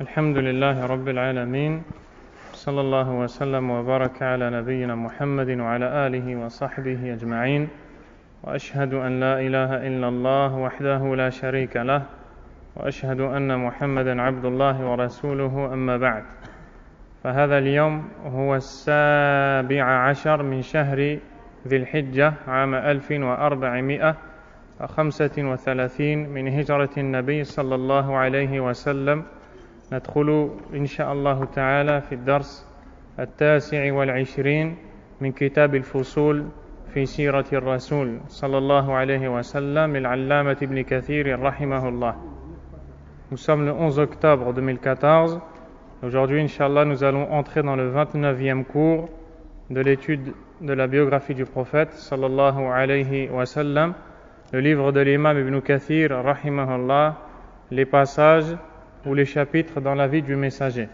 الحمد لله رب العالمين صلى الله وسلم وبارك على نبينا محمد وعلى آله وصحبه أجمعين وأشهد أن لا إله إلا الله وحده لا شريك له وأشهد أن محمدا عبد الله ورسوله أما بعد فهذا اليوم هو 17 من شهر ذي الحجة عام 1435 من هجرة النبي صلى الله عليه وسلم ندخل إن شاء الله تعالى في الدرس 29 من كتاب الفصول في سيرة الرسول صلى الله عليه وسلم العلامة ابن كثير رحمه الله. Nous sommes le 11 octobre 2014. Aujourd'hui, Inch'Allah, nous allons entrer dans le 29e cours de l'étude de la biographie du prophète sallallahu alayhi wa sallam, le livre de l'imam Ibn Kathir rahimahullah, les passages ou les chapitres dans la vie du messager.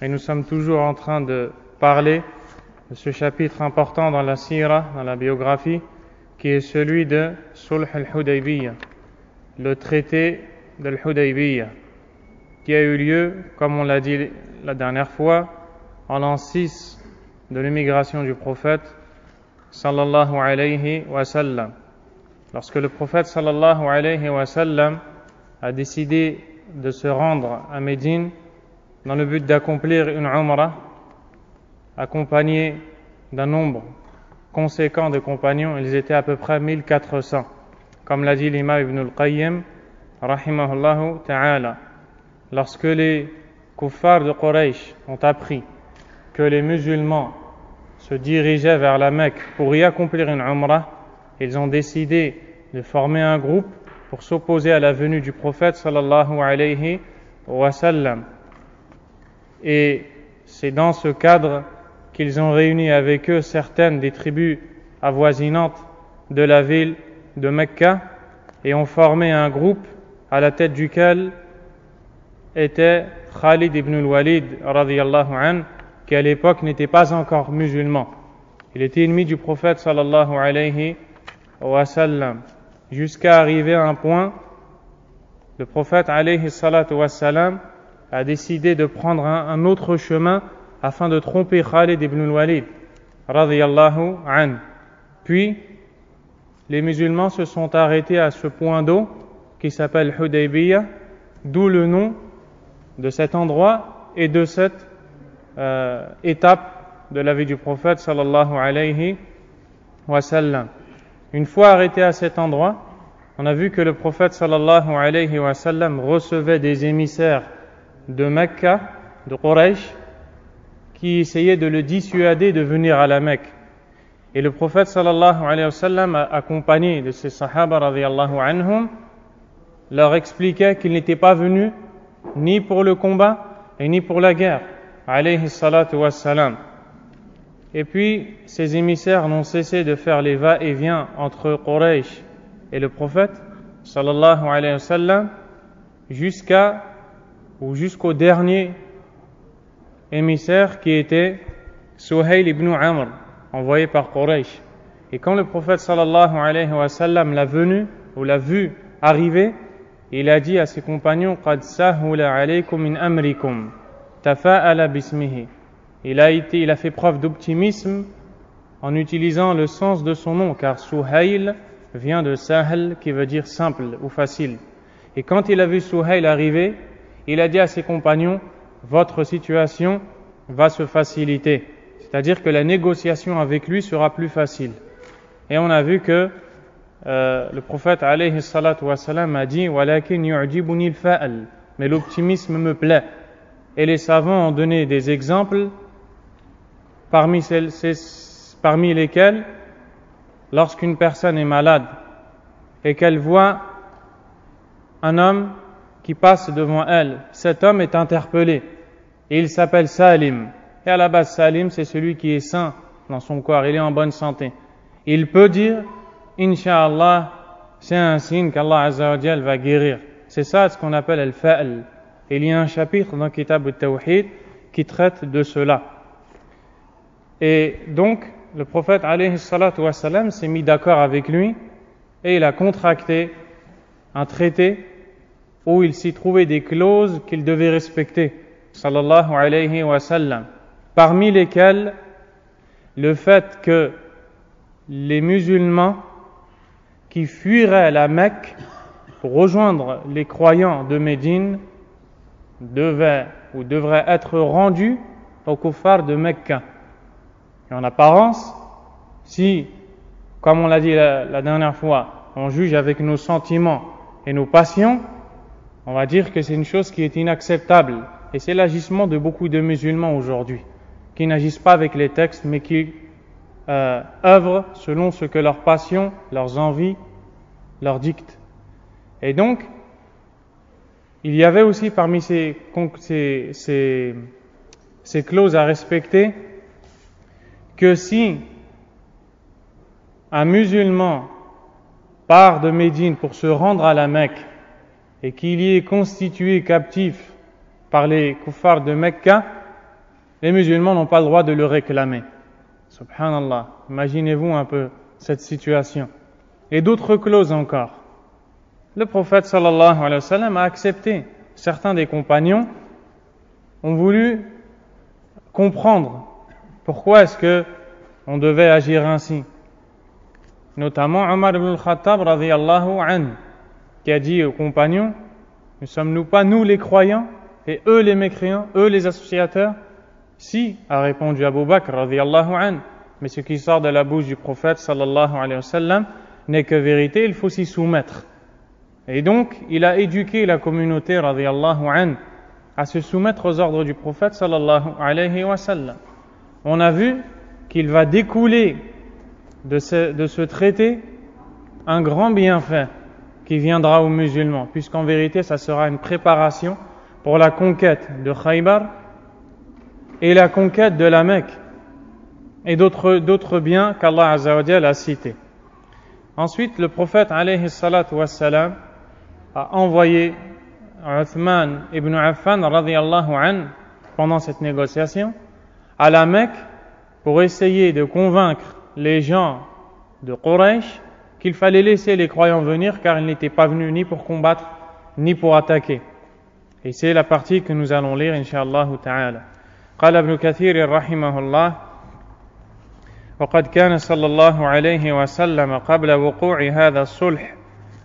Et nous sommes toujours en train de parler de ce chapitre important dans la sira, dans la biographie, qui est celui de Sulh al-Hudaybiyah, le traité de l'Hudaybiyah, qui a eu lieu, comme on l'a dit la dernière fois, en l'an 6 de l'émigration du prophète sallallahu alayhi wa sallam. Lorsque le prophète sallallahu alayhi wa sallam a décidé de se rendre à Médine dans le but d'accomplir une umrah, accompagné d'un nombre conséquent de compagnons. Ils étaient à peu près 1400, comme l'a dit l'imam Ibn al-Qayyim rahimahullahu ta'ala. Lorsque les kuffars de Quraysh ont appris que les musulmans se dirigeaient vers la Mecque pour y accomplir une umrah, ils ont décidé de former un groupe pour s'opposer à la venue du prophète sallallahu alayhi wa sallam. Et c'est dans ce cadre qu'ils ont réuni avec eux certaines des tribus avoisinantes de la ville de Mecca et ont formé un groupe à la tête duquel était Khalid ibn al-Walid radiyallahu anhu, qui à l'époque n'était pas encore musulman. Il était ennemi du prophète sallallahu alayhi wa sallam, jusqu'à arriver à un point, le prophète alayhi salatu wa sallam a décidé de prendre un autre chemin afin de tromper Khalid ibn al-Walid radiyallahu anhu. Puis les musulmans se sont arrêtés à ce point d'eau qui s'appelle Hudaybiyah, d'où le nom de cet endroit et de cette étape de la vie du prophète sallallahu alayhi wa sallam. Une fois arrêté à cet endroit, on a vu que le prophète sallallahu alayhi wa sallam recevait des émissaires de Mecca, de Quraysh, qui essayaient de le dissuader de venir à la Mecque. Et le prophète sallallahu alayhi wa sallam, accompagné de ses sahaba radiyallahu anhum, leur expliquait qu'il n'était pas venu ni pour le combat et ni pour la guerre, alayhi salatu wa salam. Et puis, ces émissaires n'ont cessé de faire les va-et-vient entre Quraysh et le prophète, sallallahu alayhi wa sallam, jusqu'au dernier émissaire qui était Suhayl ibn Amr, envoyé par Quraysh. Et quand le prophète, sallallahu alayhi wa sallam, l'a vu arriver, il a dit à ses compagnons, قَدْ سَهُلَ عَلَيْكُمْ مِنْ أَمْرِكُمْ تَفَاءَلَ بِاسْمِهِ. Il a fait preuve d'optimisme en utilisant le sens de son nom, car Suhayl vient de Sahl, qui veut dire simple ou facile. Et quand il a vu Suhayl arriver, il a dit à ses compagnons, votre situation va se faciliter, c'est-à-dire que la négociation avec lui sera plus facile. Et on a vu que le prophète alayhi salatu wa salam a dit, walakin yu'jibuni al-fa'al, mais l'optimisme me plaît. Et les savants ont donné des exemples parmi lesquels, lorsqu'une personne est malade et qu'elle voit un homme qui passe devant elle, cet homme est interpellé et il s'appelle Salim. Et à la base, Salim, c'est celui qui est sain dans son corps, il est en bonne santé. Il peut dire, Inch'Allah, c'est un signe qu'Allah Azza wa Jal va guérir. C'est ça ce qu'on appelle al-fa'al. Il y a un chapitre dans Kitab al-Tawhid qui traite de cela. Et donc, le prophète alayhi salatu wa salam s'est mis d'accord avec lui et il a contracté un traité où il s'y trouvait des clauses qu'il devait respecter, sallallahu alayhi wa sallam, parmi lesquelles le fait que les musulmans qui fuiraient la Mecque pour rejoindre les croyants de Médine devraient être rendus aux kuffars de Mecca. Et en apparence, si, comme on l'a dit la dernière fois, on juge avec nos sentiments et nos passions, on va dire que c'est une chose qui est inacceptable. Et c'est l'agissement de beaucoup de musulmans aujourd'hui, qui n'agissent pas avec les textes, mais qui œuvrent selon ce que leurs passions, leurs envies leur dictent. Et donc, il y avait aussi parmi ces clauses à respecter que si un musulman part de Médine pour se rendre à la Mecque et qu'il y est constitué captif par les kuffars de Mecca, les musulmans n'ont pas le droit de le réclamer. Subhanallah, imaginez-vous un peu cette situation. Et d'autres clauses encore. Le prophète sallallahu alayhi wa sallam a accepté. Certains des compagnons ont voulu comprendre pourquoi est-ce que on devait agir ainsi. Notamment Omar ibn al-Khattab radiyallahu anhu, qui a dit aux compagnons: ne sommes-nous pas nous les croyants et eux les mécréants, eux les associateurs? Si, a répondu Abu Bakr radiyallahu anhu, mais ce qui sort de la bouche du prophète sallallahu alayhi wa sallam n'est que vérité, il faut s'y soumettre. Et donc, il a éduqué la communauté radiyallahu anhu à se soumettre aux ordres du prophète sallallahu alayhi wa sallam. On a vu qu'il va découler de ce traité un grand bienfait qui viendra aux musulmans, puisqu'en vérité, ça sera une préparation pour la conquête de Khaybar et la conquête de la Mecque et d'autres biens qu'Allah Azza wa Jalla a cités. Ensuite, le prophète alayhi salatu wassalam a envoyé Uthman ibn Affan radiyallahu anhu pendant cette négociation à la Mecque pour essayer de convaincre les gens de Quraysh qu'il fallait laisser les croyants venir car ils n'étaient pas venus ni pour combattre ni pour attaquer. Et c'est la partie que nous allons lire incha'Allah ta'ala. قال ابن كثير رحمه الله: وقد كان صلى الله عليه وسلم قبل وقوع هذا الصلح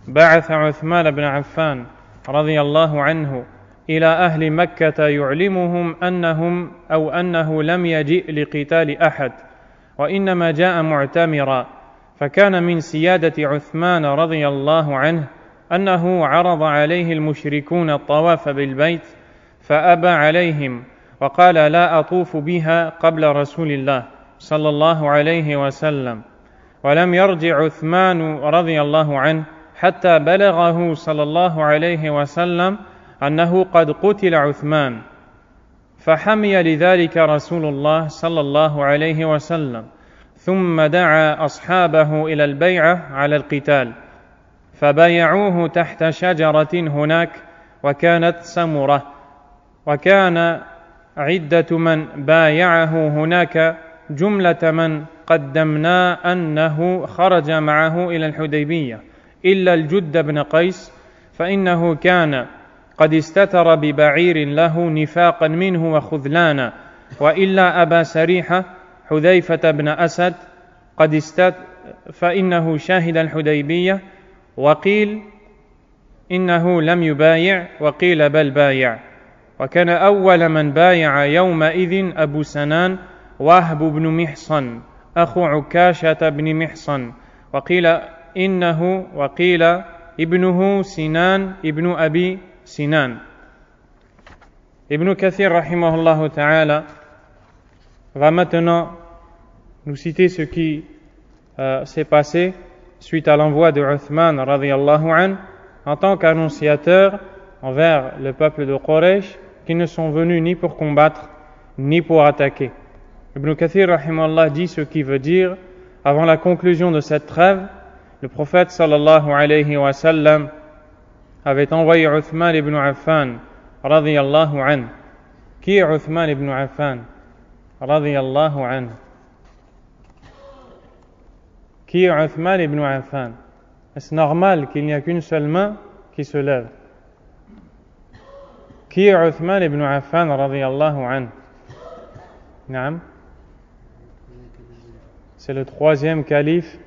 بعث عثمان بن عفان رضي الله عنه إلى أهل مكة يعلمهم أنه لم يجئ لقتال أحد وإنما جاء معتمرا. فكان من سيادة عثمان رضي الله عنه أنه عرض عليه المشركون الطواف بالبيت فأبى عليهم وقال: لا أطوف بها قبل رسول الله صلى الله عليه وسلم. ولم يرجع عثمان رضي الله عنه حتى بلغه صلى الله عليه وسلم أنه قد قتل عثمان، فحمي لذلك رسول الله صلى الله عليه وسلم، ثم دعا أصحابه إلى البيعة على القتال، فبايعوه تحت شجرة هناك وكانت سمرة. وكان عدة من بايعه هناك جملة من قدمنا أنه خرج معه إلى الحديبية إلا الجد بن قيس، فإنه كان قد استتر ببعير له نفاقا منه وخذلانا، وإلا أبا سريحة حذيفة بن أسد فإنه شاهد الحديبية، وقيل إنه لم يبايع وقيل بل بايع. وكان أول من بايع يومئذ أبو سنان وهب بن محصن أخو عكاشة بن محصن، وقيل ابنه سنان ابن أبي سنان. Ibn Kathir rahimahullah ta'ala va maintenant nous citer ce qui s'est passé suite à l'envoi de Uthman radiyallahu anhu en tant qu'annonciateur envers le peuple de Quraysh qui ne sont venus ni pour combattre ni pour attaquer. Ibn Kathir rahimahullah dit ce qui veut dire: avant la conclusion de cette trêve, le prophète sallallahu alayhi wa sallam avait envoyé Uthman ibn Affan radiyallahu anhu. Qui est Uthman ibn Affan radiyallahu anhu? Qui est Uthman ibn Affan? Est-ce normal qu'il n'y a qu'une seule main qui se lève? Qui est Uthman ibn Affan radiyallahu anhu? Naam. C'est le troisième calife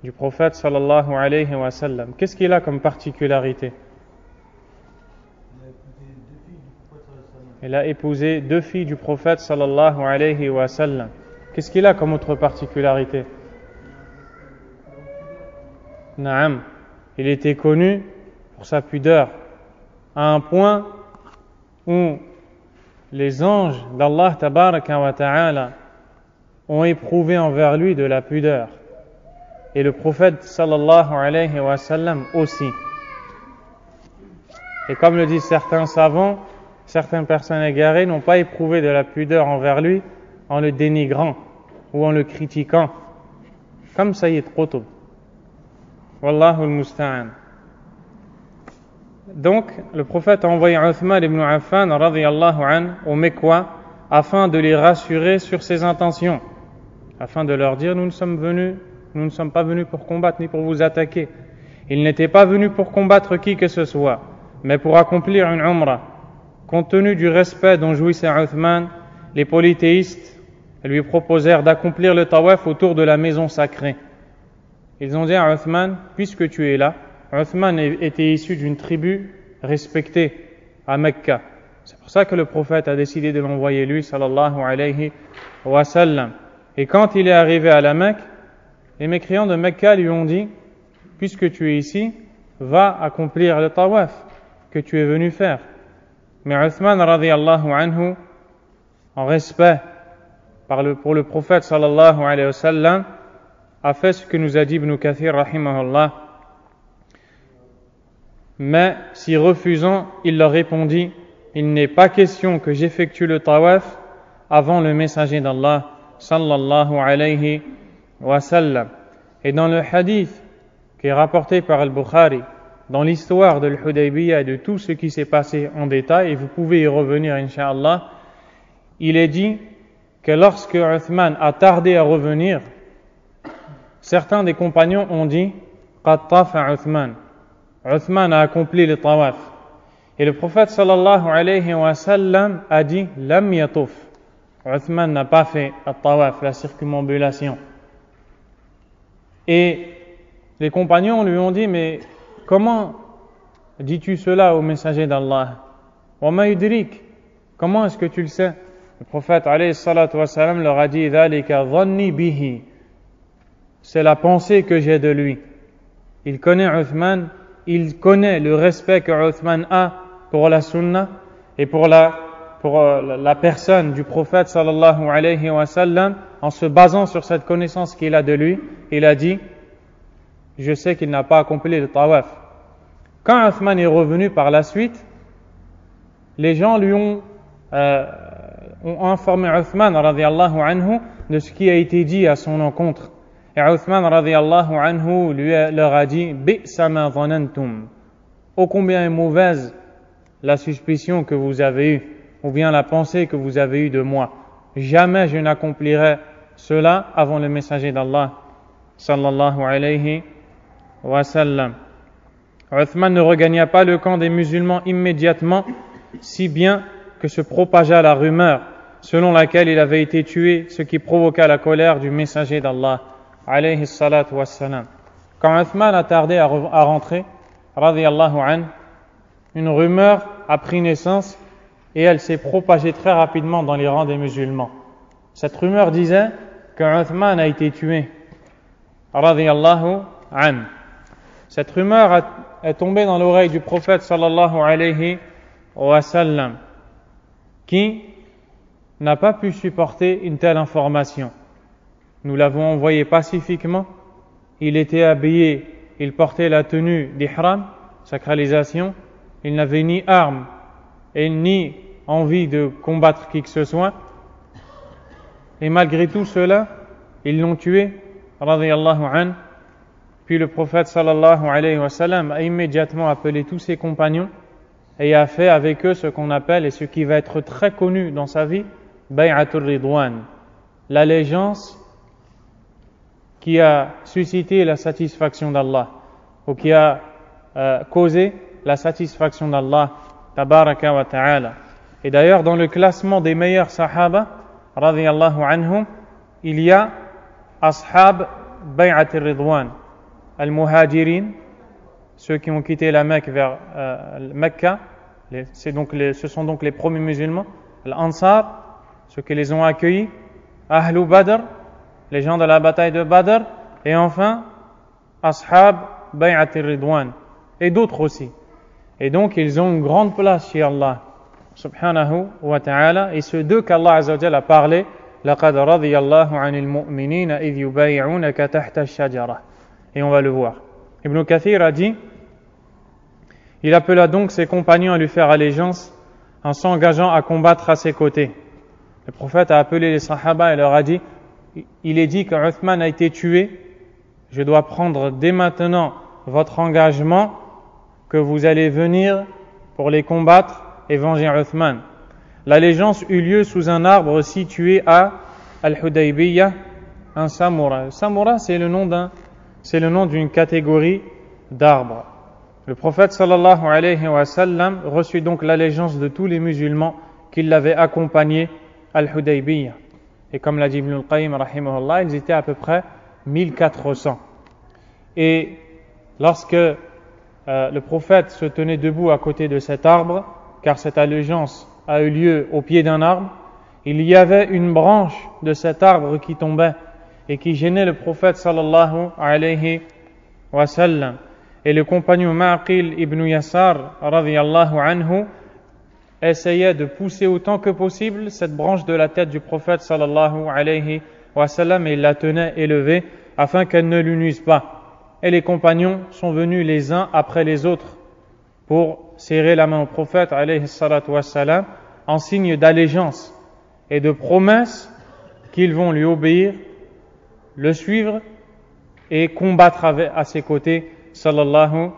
du prophète sallallahu alayhi wa sallam. Qu'est-ce qu'il a comme particularité? Il a épousé 2 filles du prophète sallallahu alayhi wa sallam. Qu'est-ce qu'il a comme autre particularité? Naam. Il était connu pour sa pudeur, à un point où les anges d'Allah tabaraka wa ta'ala ont éprouvé envers lui de la pudeur. Et le prophète sallallahu alayhi wa sallam aussi. Et comme le disent certains savants, certaines personnes égarées n'ont pas éprouvé de la pudeur envers lui en le dénigrant ou en le critiquant, comme Sayyid Qutb. Wallahu al-musta'an. Donc, le prophète a envoyé Uthman ibn Affan radiyallahu anhu aux Mecquois afin de les rassurer sur ses intentions, afin de leur dire nous ne sommes pas venus pour combattre ni pour vous attaquer. Il n'était pas venu pour combattre qui que ce soit, mais pour accomplir une umrah. Compte tenu du respect dont jouissait Uthman, les polythéistes lui proposèrent d'accomplir le tawaf autour de la maison sacrée. Ils ont dit à Uthman, puisque tu es là, Uthman était issu d'une tribu respectée à Mecca. C'est pour ça que le prophète a décidé de l'envoyer lui, sallallahu alayhi wa sallam. Et quand il est arrivé à la Mecque, les mécréants de Mecca lui ont dit, puisque tu es ici, va accomplir le tawaf que tu es venu faire. Mais Uthman radiyallahu anhu, en respect pour le prophète sallallahu alayhi wa sallam, a fait ce que nous a dit Ibn Kathir rahimahullah. Mais s'y refusant, il leur répondit, il n'est pas question que j'effectue le tawaf avant le messager d'Allah sallallahu alayhi wa sallam. Et dans le hadith qui est rapporté par Al-Bukhari, dans l'histoire de l'Hudaybiyah et de tout ce qui s'est passé en détail, et vous pouvez y revenir incha'Allah, il est dit que lorsque Uthman a tardé à revenir, certains des compagnons ont dit qad tafa Uthman. Uthman a accompli le tawaf. Et le prophète sallallahu alayhi wa sallam a dit lam yatuf. Uthman n'a pas fait le tawaf, la circumambulation. Et les compagnons lui ont dit mais comment dis-tu cela au messager d'Allah? Wa ma yudrik, comment est-ce que tu le sais? Le prophète alayhi salatu wa sallam leur a dit dhalika dhanni bihi. C'est la pensée que j'ai de lui. Il connaît Uthman, il connaît le respect que Uthman a pour la sunna et pour la personne du prophète sallallahu alayhi wa sallam. En se basant sur cette connaissance qu'il a de lui, il a dit je sais qu'il n'a pas accompli le tawaf. Quand Uthman est revenu par la suite, les gens lui ont informé Uthman radiyallahu anhu de ce qui a été dit à son encontre. Et Uthman radiyallahu anhu leur a dit bi'sa ma dhanantum. Ô combien est mauvaise la suspicion que vous avez eue, ou bien la pensée que vous avez eue de moi. Jamais je n'accomplirai cela avant le messager d'Allah sallallahu alayhi wa sallam. Uthman ne regagna pas le camp des musulmans immédiatement, si bien que se propagea la rumeur selon laquelle il avait été tué, ce qui provoqua la colère du messager d'Allah alayhi salatu wassalam. Quand Uthman a tardé à rentrer, radiyallahu anhu, une rumeur a pris naissance et elle s'est propagée très rapidement dans les rangs des musulmans. Cette rumeur disait que Uthman a été tué, radiyallahu anhu. Cette rumeur est tombée dans l'oreille du prophète sallallahu alayhi wa sallam, qui n'a pas pu supporter une telle information. Nous l'avons envoyé pacifiquement, il était habillé, il portait la tenue d'ihram, sacralisation, il n'avait ni arme et ni envie de combattre qui que ce soit, et malgré tout cela, ils l'ont tué, radiyallahu anhu. Puis le prophète sallallahu alayhi wa sallam a immédiatement appelé tous ses compagnons et a fait avec eux ce qu'on appelle, et ce qui va être très connu dans sa vie, Bay'atul Ridwan, l'allégeance qui a suscité la satisfaction d'Allah, ou qui a causé la satisfaction d'Allah tabaraka wa ta'ala. Et d'ailleurs, dans le classement des meilleurs sahaba, radiyallahu anhum, il y a ashab bay'at al-ridwan, al-muhajirin, ceux qui ont quitté la Mecque vers Mecca, ce sont donc les premiers musulmans, al-ansar, ceux qui les ont accueillis, ahlu badr, les gens de la bataille de Badr, et enfin ashab bay'at al-ridwan, et d'autres aussi. Et donc ils ont une grande place chez Allah subhanahu wa ta'ala, et ceux d'eux qu'Allah azza wa jalla a parlé, laqad radiyallahu 'anil mu'minina idh yubay'unaka tahta ash-shajara, et on va le voir. Ibn Kathir a dit, il appela donc ses compagnons à lui faire allégeance en s'engageant à combattre à ses côtés. Le prophète a appelé les sahaba et leur a dit, il est dit que Uthman a été tué, je dois prendre dès maintenant votre engagement que vous allez venir pour les combattre et venger Uthman. L'allégeance eut lieu sous un arbre situé à Al-Hudaybiyah, un samoura. Samoura, c'est le nom d'une catégorie d'arbres. Le prophète sallallahu alayhi wa sallam reçut donc l'allégeance de tous les musulmans qui l'avaient accompagné à Al-Hudaybiyah. Et comme l'a dit Ibn al-Qayyim rahimahullah, ils étaient à peu près 1400. Et lorsque le prophète se tenait debout à côté de cet arbre, car cette allégeance a eu lieu au pied d'un arbre, il y avait une branche de cet arbre qui tombait et qui gênait le prophète sallallahu alayhi wa sallam. Et le compagnon Ma'qil ibn Yasar radiyallahu anhu essayait de pousser autant que possible cette branche de la tête du prophète sallallahu alayhi wa sallam, et il la tenait élevée afin qu'elle ne lui nuise pas. Et les compagnons sont venus les uns après les autres pour serrer la main au prophète alayhi salatu wa salam en signe d'allégeance et de promesse qu'ils vont lui obéir, le suivre et combattre à ses côtés sallallahu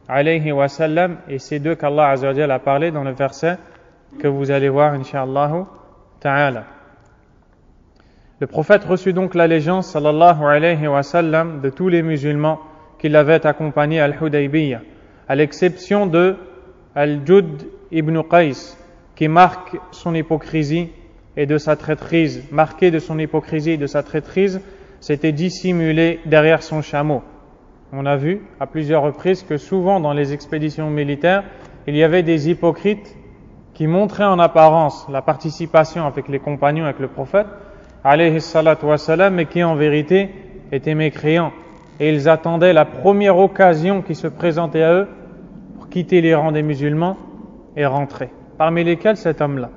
alayhi wa sallam. Et c'est d'eux qu'Allah azza wa jalla a parlé dans le verset que vous allez voir incha'Allah ta'ala. Le prophète reçut donc l'allégeance sallallahu alayhi wa sallam de tous les musulmans qui l'avaient accompagné à Al-Hudaybiyah, à l'exception de Al-Judd ibn Qais, qui marque son hypocrisie et de sa traîtrise, marqué de son hypocrisie et de sa traîtrise, s'était dissimulé derrière son chameau. On a vu à plusieurs reprises que souvent dans les expéditions militaires, il y avait des hypocrites qui montraient en apparence la participation avec les compagnons, avec le prophète, alayhi salatu wa salam, mais qui en vérité étaient mécréants. Et ils attendaient la première occasion qui se présentait à eux pour quitter les rangs des musulmans et rentrer. Parmi lesquels cet homme-là.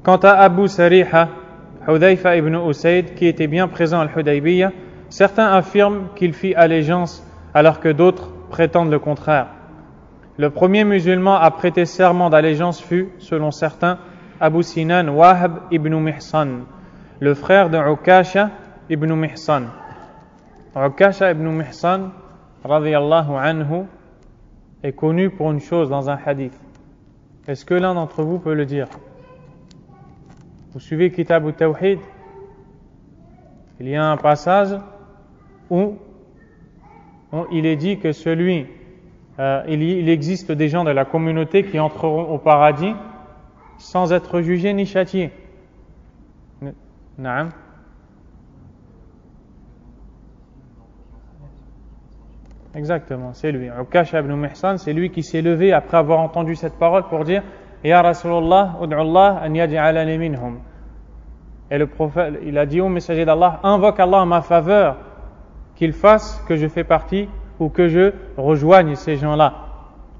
Quant à Abu Sariha, Hudayfa ibn Usayd, qui était bien présent à Al-Hudaybiyah, certains affirment qu'il fit allégeance alors que d'autres prétendent le contraire. Le premier musulman à prêter serment d'allégeance fut, selon certains, Abu Sinan Wahb ibn Mihsan, le frère de Ukasha ibn Mihsan. Ukasha ibn Mihsan, radiyallahu anhu, est connu pour une chose dans un hadith. Est-ce que l'un d'entre vous peut le dire? Vous suivez Kitab al-Tawhid? Il y a un passage où il est dit que il existe des gens de la communauté qui entreront au paradis sans être jugés ni châtiés. Naam. Exactement, c'est lui. Ukasha ibn Mihsan, c'est lui qui s'est levé après avoir entendu cette parole pour dire Ya Rasulullah, ud'ullah an yaj'alani minhum. Et le prophète, il a dit au messager d'Allah, invoque Allah en ma faveur, qu'il fasse que je fais partie ou que je rejoigne ces gens-là.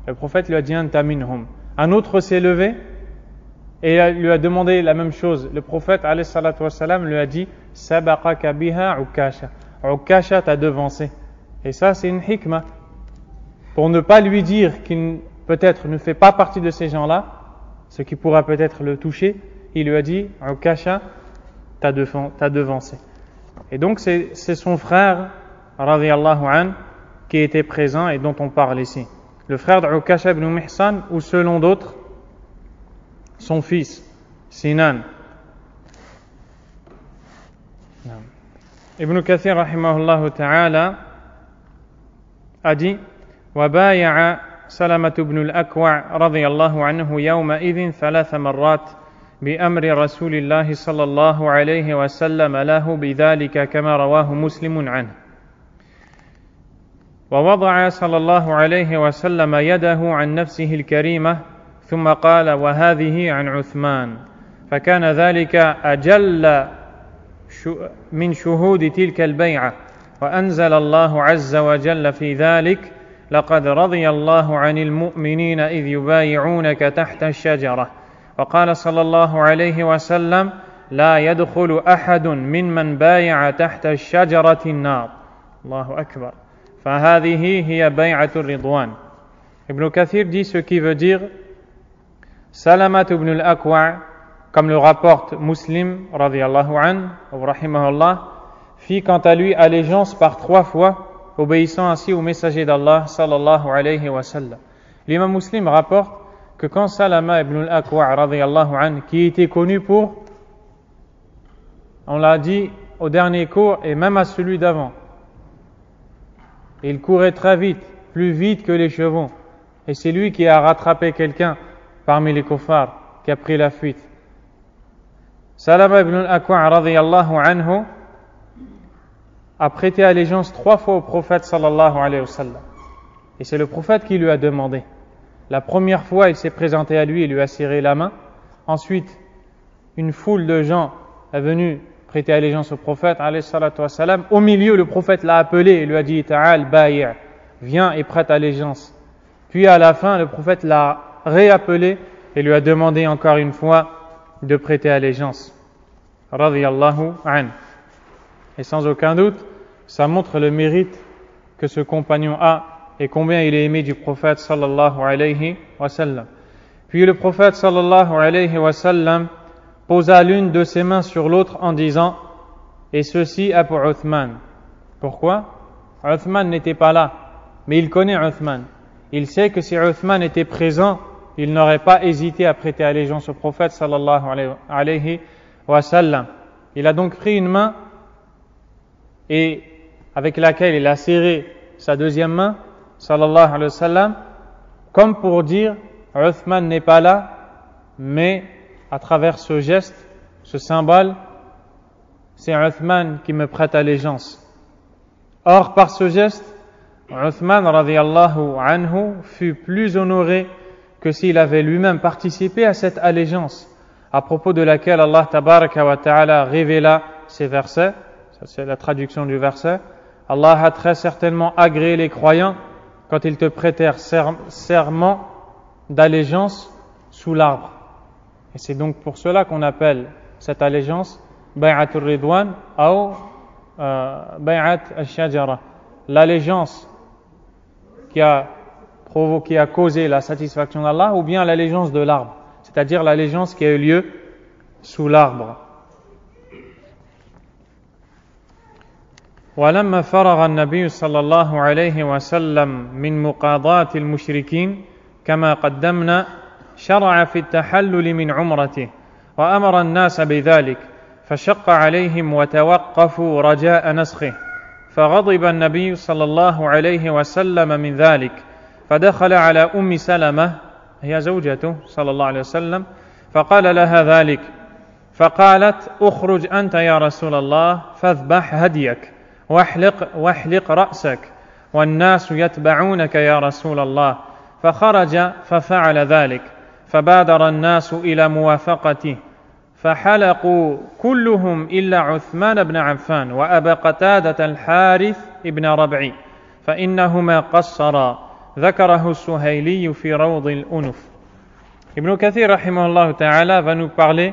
Le prophète lui a dit anta minhum. Un autre s'est levé et lui a demandé la même chose. Le prophète alayhi salatu wassalam lui a dit sabaqaka biha Ukasha. Ukasha t'a devancé. Et ça, c'est une hikmah. Pour ne pas lui dire qu'il peut-être ne fait pas partie de ces gens-là, ce qui pourra peut-être le toucher, il lui a dit Ukasha t'a devancé. Et donc, c'est son frère, radiyallahu an, qui était présent et dont on parle ici. Le frère d'Ukasha ibn Mihsan, ou selon d'autres, son fils, Sinan. Ibn Kathir, rahimahullah ta'ala, a dit وَبَايَعَ سلمة بن الأكوع رضي الله عنه يومئذ 3 مرات بأمر رسول الله صلى الله عليه وسلم له بذلك كما رواه مسلم عنه. ووضع صلى الله عليه وسلم يده عن نفسه الكريمة ثم قال وهذه عن عثمان، فكان ذلك أجل من شهود تلك البيعة، وأنزل الله عز وجل في ذلك لقد رضي الله عن المؤمنين إذ يبايعونك تحت الشجرة. وقال صلى الله عليه وسلم لا يدخل أحد ممن بايع تحت الشجرة النار. الله أكبر. فهذه هي بيعة الرضوان. Ibn Kathir dit ce qui veut dire Salamat ibn al-Akwa', comme le rapporte Muslim radiyallahu an ou rahimahullah, fit quant à lui allégeance par 3 fois, obéissant ainsi au messager d'Allah sallallahu alayhi wa sallam. L'imam Muslim rapporte que quand Salama ibn al-Akwa' radiyallahu an, qui était connu pour, on l'a dit au dernier cours et même à celui d'avant, il courait très vite, plus vite que les chevaux, et c'est lui qui a rattrapé quelqu'un parmi les kuffars qui a pris la fuite. Salama ibn al-Akwa' radiyallahu anhu a prêté allégeance 3 fois au prophète sallallahu alayhi wa sallam. Et c'est le prophète qui lui a demandé. La première fois, il s'est présenté à lui et lui a serré la main. Ensuite, une foule de gens est venue prêter allégeance au prophète alayhi salatu wa sallam. Au milieu, le prophète l'a appelé et lui a dit Ta'al bayi', viens et prête allégeance. Puis à la fin, le prophète l'a réappelé et lui a demandé encore une fois de prêter allégeance. Radiyallahu an. Et sans aucun doute, ça montre le mérite que ce compagnon a et combien il est aimé du prophète sallallahu alayhi wa sallam. Puis le prophète sallallahu alayhi wa sallam posa l'une de ses mains sur l'autre en disant et ceci est pour Uthman. Pourquoi? Uthman n'était pas là, mais il connaît Uthman. Il sait que si Uthman était présent, il n'aurait pas hésité à prêter allégeance au prophète sallallahu alayhi wa sallam. Il a donc pris une main et avec laquelle il a serré sa deuxième main, sallallahu alayhi wa sallam, comme pour dire Uthman n'est pas là, mais à travers ce geste, ce symbole, c'est Uthman qui me prête allégeance. Or, par ce geste, Uthman radiyallahu anhu fut plus honoré que s'il avait lui-même participé à cette allégeance, à propos de laquelle Allah tabaraka wa ta'ala révéla ces versets. Ça, c'est la traduction du verset. Allah a très certainement agréé les croyants quand ils te prêtèrent serment d'allégeance sous l'arbre. Et c'est donc pour cela qu'on appelle cette allégeance Bay'atul Ridwan ou Bay'at al-Shajara, l'allégeance qui a causé la satisfaction d'Allah, ou bien l'allégeance de l'arbre, c'est-à-dire l'allégeance qui a eu lieu sous l'arbre. ولما فرغ النبي صلى الله عليه وسلم من مقاضاة المشركين كما قدمنا شرع في التحلل من عمرته وأمر الناس بذلك فشق عليهم وتوقفوا رجاء نسخه فغضب النبي صلى الله عليه وسلم من ذلك فدخل على أم سلمة هي زوجته صلى الله عليه وسلم فقال لها ذلك فقالت اخرج أنت يا رسول الله فاذبح هديك واحلق رأسك والناس يتبعونك يا رسول الله فخرج ففعل ذلك فبادر الناس إلى موافقته فحلقوا كلهم إلا عثمان بن عفان وأبا قتادة الحارث بن ربعي فإنهما قصرا ذكره السهيلي في روض الأنف. Ibn Kathir rahimahullah ta'ala va nous parler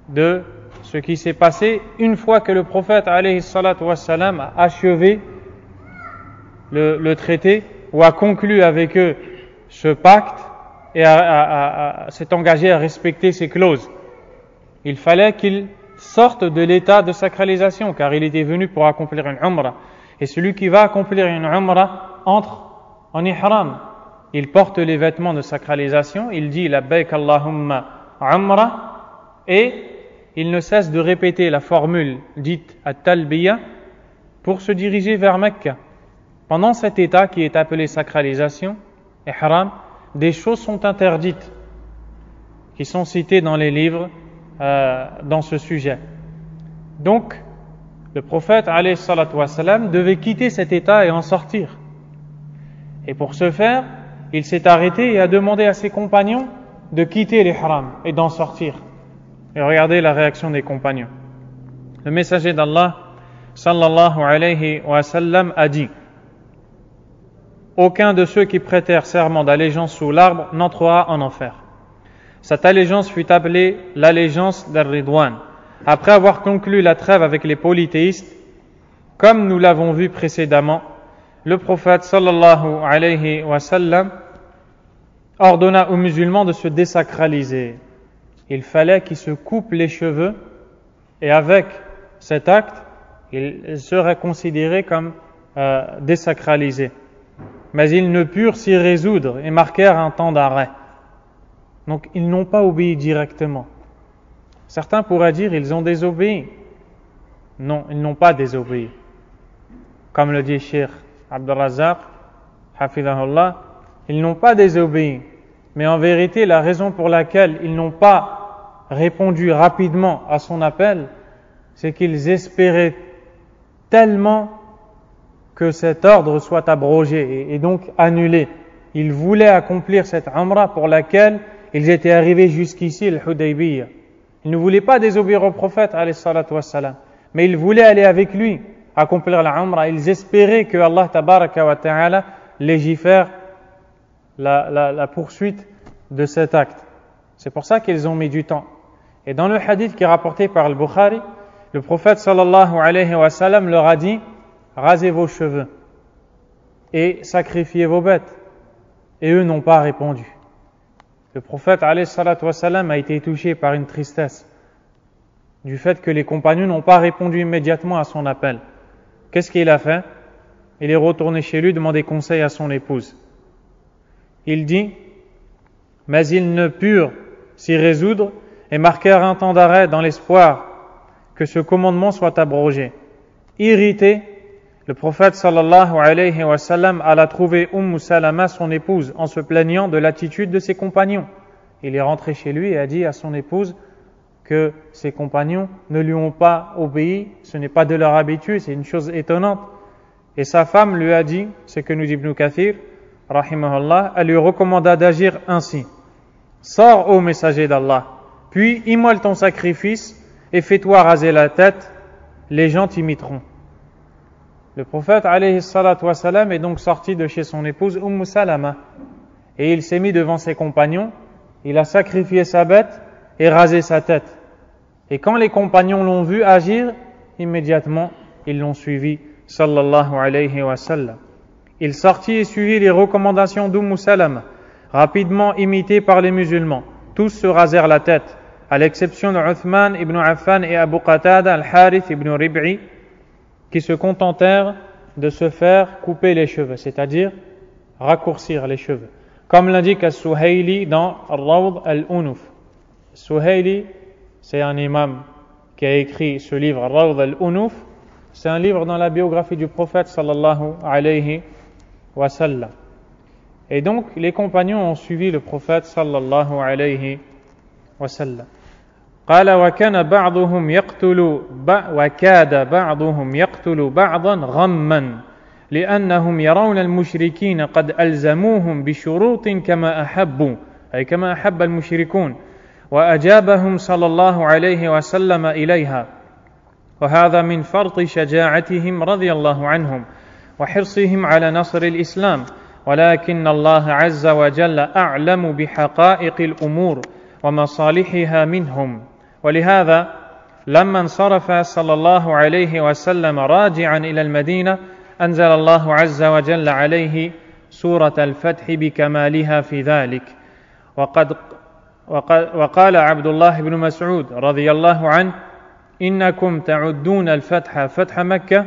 de ce qui s'est passé une fois que le prophète alayhi salatu wassalam a achevé le traité ou a conclu avec eux ce pacte et s'est engagé à respecter ses clauses. Il fallait qu'il sorte de l'état de sacralisation car il était venu pour accomplir une umrah. Et celui qui va accomplir une umrah entre en ihram. Il porte les vêtements de sacralisation, il dit labbaik Allahumma umrah et il ne cesse de répéter la formule dite at-talbiya pour se diriger vers Mecca. Pendant cet état qui est appelé sacralisation, ihram, des choses sont interdites, qui sont citées dans les livres dans ce sujet. Donc, le prophète alayhi salatu wassalam devait quitter cet état et en sortir. Et pour ce faire, il s'est arrêté et a demandé à ses compagnons de quitter l'ihram et d'en sortir. Et regardez la réaction des compagnons. Le messager d'Allah sallallahu alayhi wa sallam a dit: aucun de ceux qui prêtèrent serment d'allégeance sous l'arbre n'entrera en enfer. Cette allégeance fut appelée l'allégeance d'Ar-Ridwan, après avoir conclu la trêve avec les polythéistes. Comme nous l'avons vu précédemment, le prophète sallallahu alayhi wa sallam ordonna aux musulmans de se désacraliser. Il fallait qu'ils se coupent les cheveux, et avec cet acte, ils seraient considérés comme désacralisés. Mais ils ne purent s'y résoudre et marquèrent un temps d'arrêt. Donc ils n'ont pas obéi directement. Certains pourraient dire ils ont désobéi. Non, ils n'ont pas désobéi. Comme le dit Cheikh Abdul Razzaq, hafidahullah, ils n'ont pas désobéi. Mais en vérité, la raison pour laquelle ils n'ont pas répondu rapidement à son appel, c'est qu'ils espéraient tellement que cet ordre soit abrogé et donc annulé. Ils voulaient accomplir cette umrah pour laquelle ils étaient arrivés jusqu'ici, le Hudaybiyah. Ils ne voulaient pas désobéir au prophète, alayhi salatu wassalam, mais ils voulaient aller avec lui, accomplir la umrah. Ils espéraient que Allah tabaraka wa ta'ala légifère la poursuite de cet acte. C'est pour ça qu'ils ont mis du temps. Et dans le hadith qui est rapporté par le Bukhari, le prophète sallallahu alayhi wa sallam leur a dit: rasez vos cheveux et sacrifiez vos bêtes. Et eux n'ont pas répondu. Le prophète alayhi salatu wa sallam a été touché par une tristesse du fait que les compagnons n'ont pas répondu immédiatement à son appel. Qu'est-ce qu'il a fait? Il est retourné chez lui demander conseil à son épouse. Il dit: mais ils ne purent s'y résoudre et marquèrent un temps d'arrêt dans l'espoir que ce commandement soit abrogé. Irrité, le prophète sallallahu alayhi wa sallam alla trouver Salama, son épouse, en se plaignant de l'attitude de ses compagnons. Il est rentré chez lui et a dit à son épouse que ses compagnons ne lui ont pas obéi, ce n'est pas de leur habitude, c'est une chose étonnante. Et sa femme lui a dit, c'est que nous dit Ibn Kathir, rahimahullah, elle lui recommanda d'agir ainsi: sors ô messager d'Allah, puis immole ton sacrifice et fais-toi raser la tête, les gens t'imiteront. Le prophète alayhi salatu wa salam est donc sorti de chez son épouse Salama et il s'est mis devant ses compagnons, il a sacrifié sa bête et rasé sa tête. Et quand les compagnons l'ont vu agir, immédiatement ils l'ont suivi sallallahu alayhi wa sallam. Il sortit et suivit les recommandations Salama, rapidement imitées par les musulmans. Tous se rasèrent la tête, à l'exception de Uthman ibn Affan et Abu Qatada al-Harith ibn Rib'i, qui se contentèrent de se faire couper les cheveux, c'est-à-dire raccourcir les cheveux. Comme l'indique As-Suhayli dans Rawd al-Unuf. Suhayli, c'est un imam qui a écrit ce livre, Rawd al-Unuf. C'est un livre dans la biographie du prophète sallallahu alayhi wa sallam. Et donc, les compagnons ont suivi le prophète sallallahu alayhi wa sallam. قال وكاد بعضهم يقتل بعضا غما لأنهم يرون المشركين قد ألزموهم بشروط كما أحبوا أي كما أحب المشركون وأجابهم صلى الله عليه وسلم إليها وهذا من فرط شجاعتهم رضي الله عنهم وحرصهم على نصر الإسلام ولكن الله عز وجل أعلم بحقائق الأمور ومصالحها منهم ولهذا لما انصرف صلى الله عليه وسلم راجعا إلى المدينة أنزل الله عز وجل عليه سورة الفتح بكمالها في ذلك وقال عبد الله بن مسعود رضي الله عنه إنكم تعدون الفتح فتح مكة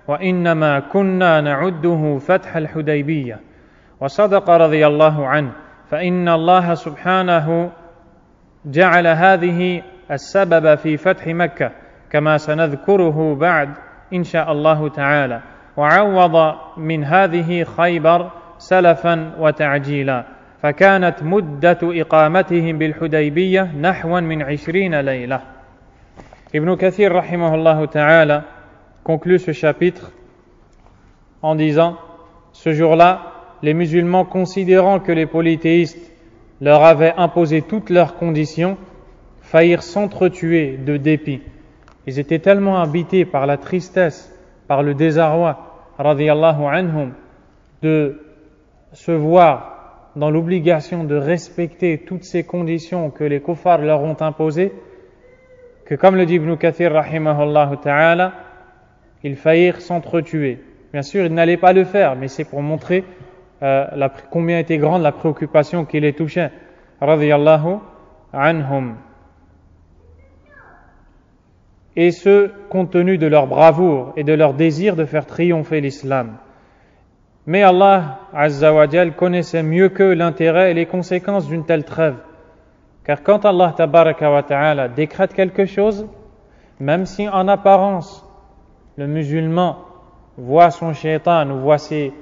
وإنما كنا نعده فتح الحديبية وصدق رضي الله عنه فإن الله سبحانه جعل هذه السبب في فتح مكة كما سنذكره بعد إن شاء الله تعالى وعوض من هذه خيبر سلفا وتعجيلا فكانت مدة إقامتهم بالحديبية نحوا من 20 ليلة. Ibn Kathir rahimahullah ta'ala conclut ce chapitre en disant: ce jour-là, les musulmans, considérant que les polythéistes leur avaient imposé toutes leurs conditions, faillirent s'entretuer de dépit. Ils étaient tellement habités par la tristesse, par le désarroi, radiyallahu anhum, de se voir dans l'obligation de respecter toutes ces conditions que les kuffars leur ont imposées, que comme le dit Ibn Kathir rahimahullah ta'ala, ils faillirent s'entretuer. Bien sûr, ils n'allaient pas le faire, mais c'est pour montrer combien était grande la préoccupation qui les touchait, radiyallahu anhum. Et ce, compte tenu de leur bravoure et de leur désir de faire triompher l'islam. Mais Allah Azza wa Jal connaissait mieux qu'eux l'intérêt et les conséquences d'une telle trêve. Car quand Allah Tabaraka wa Ta'ala décrète quelque chose, même si en apparence le musulman voit son shaitan ou voit ses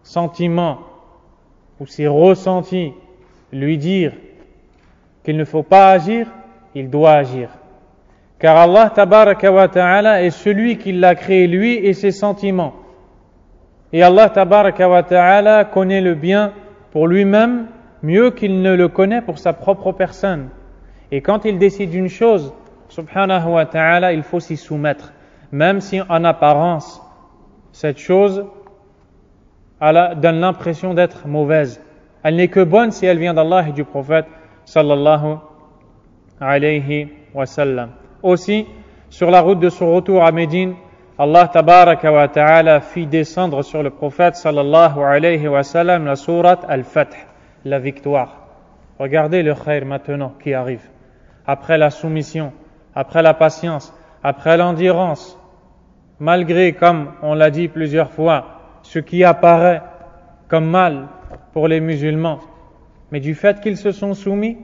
sentiments ou ses ressentis lui dire qu'il ne faut pas agir, il doit agir. Car Allah Tabaraka wa Ta'ala est celui qui l'a créé lui et ses sentiments. Et Allah Tabaraka wa Ta'ala connaît le bien pour lui-même mieux qu'il ne le connaît pour sa propre personne. Et quand il décide une chose, subhanahu wa ta'ala, il faut s'y soumettre. Même si en apparence, cette chose donne l'impression d'être mauvaise. Elle n'est que bonne si elle vient d'Allah et du prophète sallallahu alayhi wa sallam. Aussi, sur la route de son retour à Médine, Allah tabaraka wa ta'ala fit descendre sur le prophète sallallahu alayhi wa sallam la sourate Al-Fath, la victoire. Regardez le khayr maintenant qui arrive. Après la soumission, après la patience, après l'endurance, malgré, comme on l'a dit plusieurs fois, ce qui apparaît comme mal pour les musulmans, mais du fait qu'ils se sont soumis,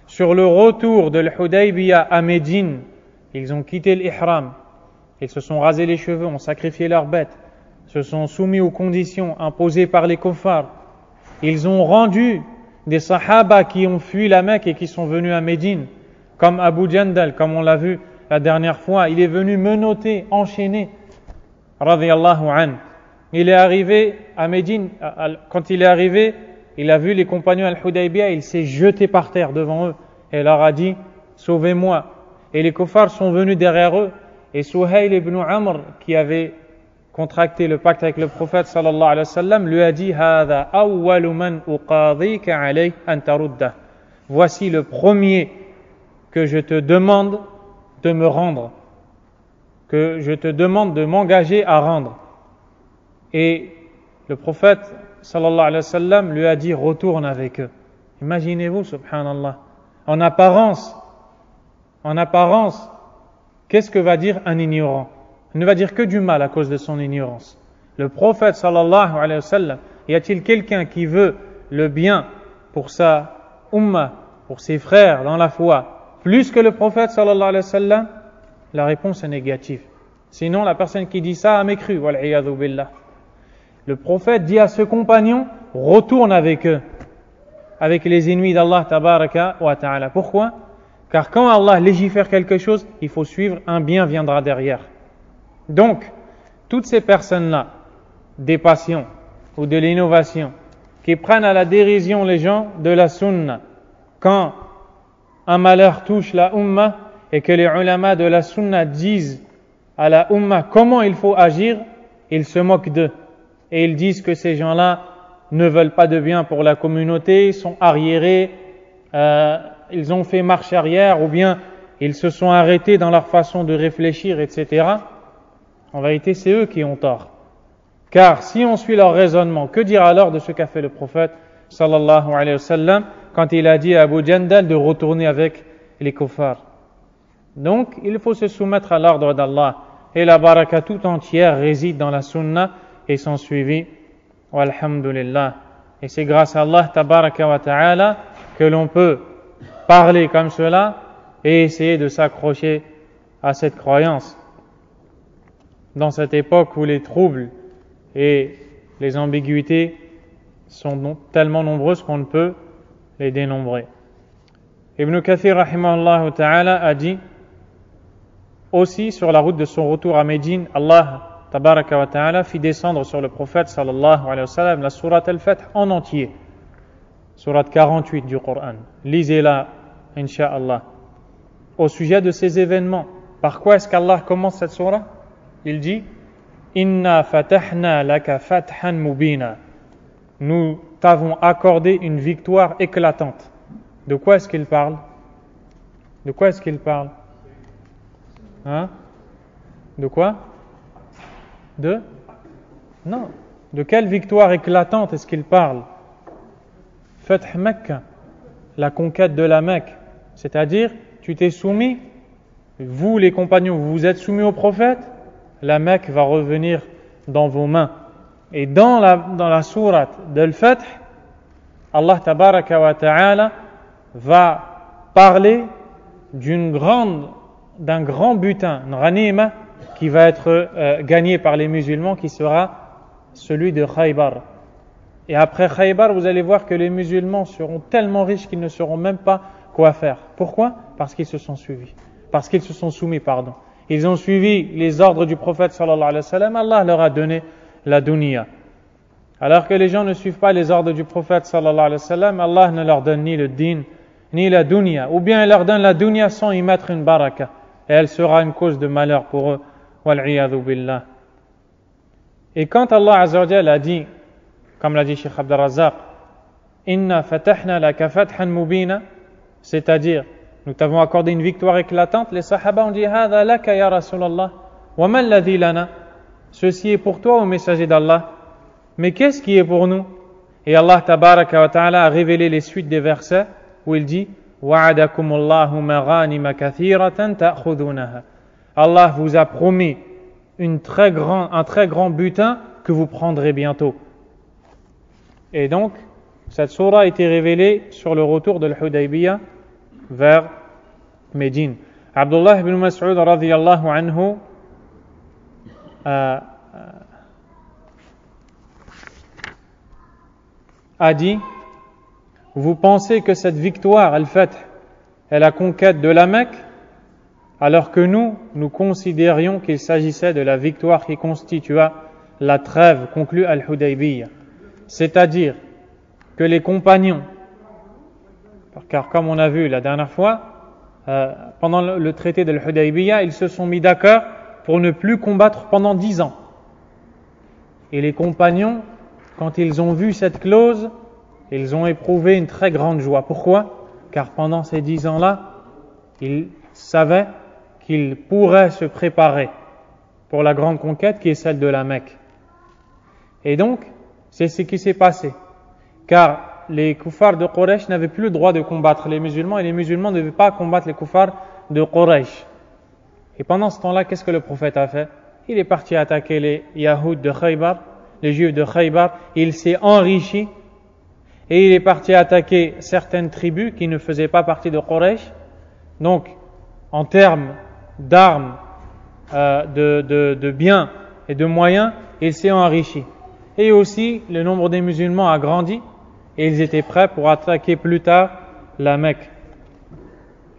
sur le retour de l'Hudaybiyah à Médine, ils ont quitté l'ihram, ils se sont rasés les cheveux, ont sacrifié leurs bêtes, se sont soumis aux conditions imposées par les kuffars. Ils ont rendu des sahaba qui ont fui la Mecque et qui sont venus à Médine, comme Abu Jandal, comme on l'a vu la dernière fois, il est venu menotté, enchaîné, radiyallahu anhu. Il est arrivé à Médine, quand il est arrivé, il a vu les compagnons al-Hudaybiyah, il s'est jeté par terre devant eux et leur a dit: sauvez-moi. Et les kuffars sont venus derrière eux, et Suhayl ibn Amr, qui avait contracté le pacte avec le prophète sallallahu alayhi wa sallam, lui a dit: Hada awwalu man uqadika alayh an taruddah. Voici le premier que je te demande de me rendre, que je te demande de m'engager à rendre. Et le prophète sallallahu alayhi wa sallam lui a dit: retourne avec eux. Imaginez-vous, subhanallah, en apparence, qu'est-ce que va dire un ignorant? Il ne va dire que du mal à cause de son ignorance. Le prophète sallallahu alayhi wa sallam, y a-t-il quelqu'un qui veut le bien pour sa ummah, pour ses frères dans la foi, plus que le prophète sallallahu alayhi wa sallam? La réponse est négative. Sinon, la personne qui dit ça a mécru, wal'iyadhu billah. Le prophète dit à ce compagnon: retourne avec eux, avec les ennemis d'Allah tabaraka wa ta'ala. Pourquoi? Car quand Allah légifère quelque chose, il faut suivre, un bien viendra derrière. Donc, toutes ces personnes-là, des passions ou de l'innovation, qui prennent à la dérision les gens de la sunna, quand un malheur touche la ummah et que les ulama de la sunna disent à la ummah comment il faut agir, ils se moquent d'eux. Et ils disent que ces gens-là ne veulent pas de bien pour la communauté, sont arriérés, ils ont fait marche arrière, ou bien ils se sont arrêtés dans leur façon de réfléchir, etc. En vérité, c'est eux qui ont tort. Car si on suit leur raisonnement, que dire alors de ce qu'a fait le prophète sallallahu alayhi wa sallam quand il a dit à Abu Jandal de retourner avec les kuffars? Donc, il faut se soumettre à l'ordre d'Allah. Et la baraka tout entière réside dans la sunna et son suivi. Walhamdulillah. Et c'est grâce à Allah tabaraka wa ta'ala que l'on peut parler comme cela et essayer de s'accrocher à cette croyance. Dans cette époque où les troubles et les ambiguïtés sont tellement nombreuses qu'on ne peut les dénombrer. Ibn Kathir rahimahullah ta'ala a dit aussi sur la route de son retour à Médine, Allah tabaraka wa ta'ala fit descendre sur le prophète sallallahu alayhi wa sallam la sourate Al-Fath en entier, sourate 48 du Coran. Lisez-la, incha'Allah. Au sujet de ces événements, par quoi est-ce qu'Allah commence cette sourate? Il dit Inna fatahna laka fathan mubina. Nous t'avons accordé une victoire éclatante. De quoi est-ce qu'il parle? De quoi est-ce qu'il parle? Hein? De quoi? Non. De quelle victoire éclatante est-ce qu'il parle? Fath Mecca, la conquête de la Mecque. C'est-à-dire, tu t'es soumis, vous les compagnons, vous vous êtes soumis au prophète, la Mecque va revenir dans vos mains. Et dans la sourate d'Al-Fath, Allah tabaraka wa ta'ala va parler d'un grand butin, une ghanima, qui va être gagné par les musulmans, qui sera celui de Khaybar. Et après Khaybar, vous allez voir que les musulmans seront tellement riches qu'ils ne sauront même pas quoi faire. Pourquoi? Parce qu'ils se sont soumis. Ils ont suivi les ordres du prophète sallallahu alayhi wa sallam. Allah leur a donné la dunya. Alors que les gens ne suivent pas les ordres du prophète sallallahu alayhi wa sallam, Allah ne leur donne ni le din, ni la dunya. Ou bien il leur donne la dunya sans y mettre une baraka. Et elle sera une cause de malheur pour eux. Wal'iyadhu billah. Et quand Allah azza wa jalla a dit, comme l'a dit Cheikh Abdel Razzaq, Inna fatahna laka fathan mubina, c'est-à-dire, nous t'avons accordé une victoire éclatante, les sahaba ont dit, Hada laka ya Rasulallah, wa man ladhi lana, ceci est pour toi, ô messager d'Allah, mais qu'est-ce qui est pour nous? Et Allah tabaraka wa ta'ala a révélé les suites des versets où il dit, Wa'adakumullahu maghanima kathiratan ta'khudunaha. Allah vous a promis un très grand butin que vous prendrez bientôt. Et donc, cette sourate a été révélée sur le retour de l'Hudaybiyah vers Médine. Abdullah ibn Mas'ud radiyallahu anhu a dit, vous pensez que cette victoire, Al-Fath, est la conquête de la Mecque, alors que nous considérions qu'il s'agissait de la victoire qui constitua la trêve conclue à Al-Hudaybiyah. C'est-à-dire que les compagnons, car comme on a vu la dernière fois, pendant le traité de l'Hudaybiyah, ils se sont mis d'accord pour ne plus combattre pendant 10 ans. Et les compagnons, quand ils ont vu cette clause, ils ont éprouvé une très grande joie. Pourquoi? Car pendant ces 10 ans-là, ils savaient qu'ils pourraient se préparer pour la grande conquête qui est celle de la Mecque. Et donc, c'est ce qui s'est passé. Car les kuffars de Quraysh n'avaient plus le droit de combattre les musulmans et les musulmans ne devaient pas combattre les kuffars de Quraysh. Et pendant ce temps-là, qu'est-ce que le prophète a fait? Il est parti attaquer les Yahoud de Khaybar, les Juifs de Khaybar. Il s'est enrichi et il est parti attaquer certaines tribus qui ne faisaient pas partie de Quraysh. Donc, en termes d'armes, de biens et de moyens, il s'est enrichi. Et aussi, le nombre des musulmans a grandi et ils étaient prêts pour attaquer plus tard la Mecque.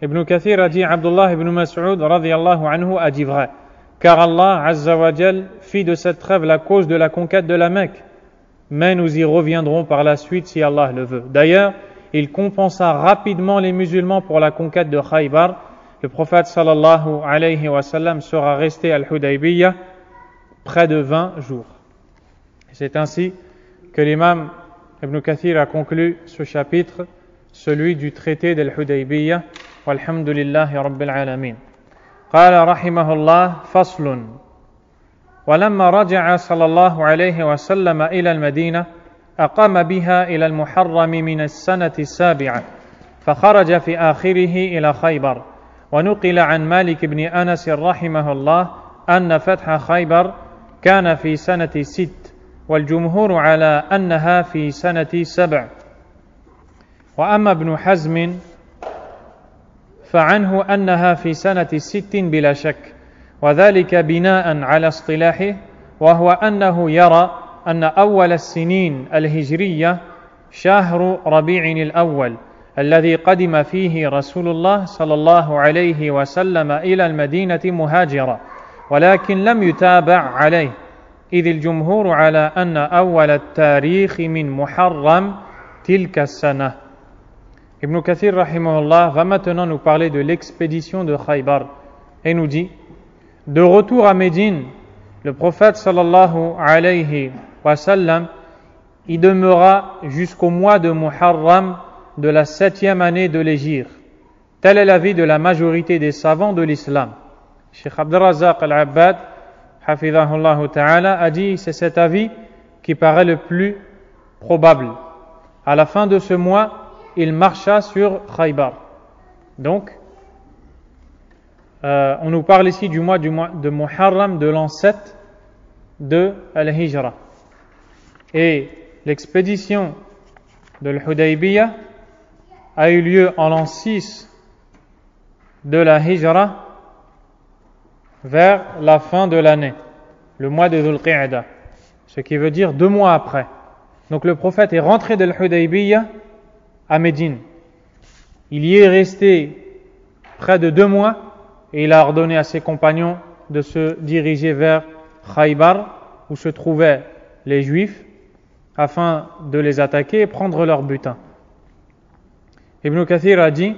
Ibn Kathir a dit, Abdullah ibn Mas'ud radiyallahu anhu a dit vrai, car Allah azza wa jal fit de cette trêve la cause de la conquête de la Mecque. Mais nous y reviendrons par la suite si Allah le veut. D'ailleurs, il compensa rapidement les musulmans pour la conquête de Khaybar. Le prophète sallallahu alayhi wa sallam sera resté à Al-Hudaybiyah près de 20 jours. C'est ainsi que l'imam Ibn Kathir a conclu ce chapitre, celui du traité d'Al-Hudaybiyah. Walhamdulillahi Rabbil Alamin. Qala rahimahullah faslun. ولما رجع صلى الله عليه وسلم إلى المدينة أقام بها إلى المحرم من السنة السابعة فخرج في آخره إلى خيبر ونقل عن مالك بن أنس رحمه الله أن فتح خيبر كان في سنة 6 والجمهور على أنها في سنة 7 وأما ابن حزم فعنه أنها في سنة 6 بلا شك وذلك بناء على اصطلاحه وهو أنه يرى أن أول السنين الهجرية شهر ربيع الأول الذي قدم فيه رسول الله صلى الله عليه وسلم إلى المدينة مهاجرا ولكن لم يتابع عليه إذ الجمهور على أن أول التاريخ من محرم تلك السنة. Ibn Kathir rahimahullah va maintenant nous parler de l'expédition de Khaybar et nous dit: de retour à Médine, le prophète sallallahu alayhi wa sallam y demeura jusqu'au mois de Muharram de la 7e année de l'Hégire. Tel est l'avis de la majorité des savants de l'islam. Cheikh Abdurrazzaq al-Abbad hafidhahullah ta'ala a dit: c'est cet avis qui paraît le plus probable. À la fin de ce mois, il marcha sur Khaybar. Donc, on nous parle ici du mois de Muharram de l'an 7 de Al-Hijra. Et l'expédition de l'Hudaybiyah a eu lieu en l'an 6 de la Hijra vers la fin de l'année, le mois de Dhul Qa'dah, ce qui veut dire 2 mois après. Donc le prophète est rentré de l'Hudaybiyah à Médine. Il y est resté près de 2 mois et il a ordonné à ses compagnons de se diriger vers Khaybar où se trouvaient les Juifs afin de les attaquer et prendre leur butin. Ibn Kathir a dit: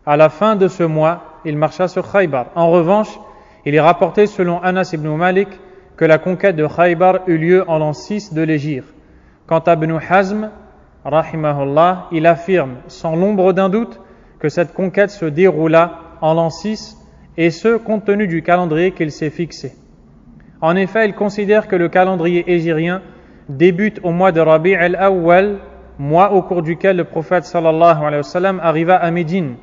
à la fin de ce mois, il marcha sur Khaybar. En revanche, il est rapporté selon Anas ibn Malik que la conquête de Khaybar eut lieu en l'an 6 de l'Hégire. Quant à Ibn Hazm, rahimahullah, il affirme sans l'ombre d'un doute que cette conquête se déroula en l'an 6 et ce compte tenu du calendrier qu'il s'est fixé. En effet, il considère que le calendrier hégirien débute au mois de Rabi' al-Awwal, mois au cours duquel le prophète sallallahu alayhi wa sallam arriva à Médine.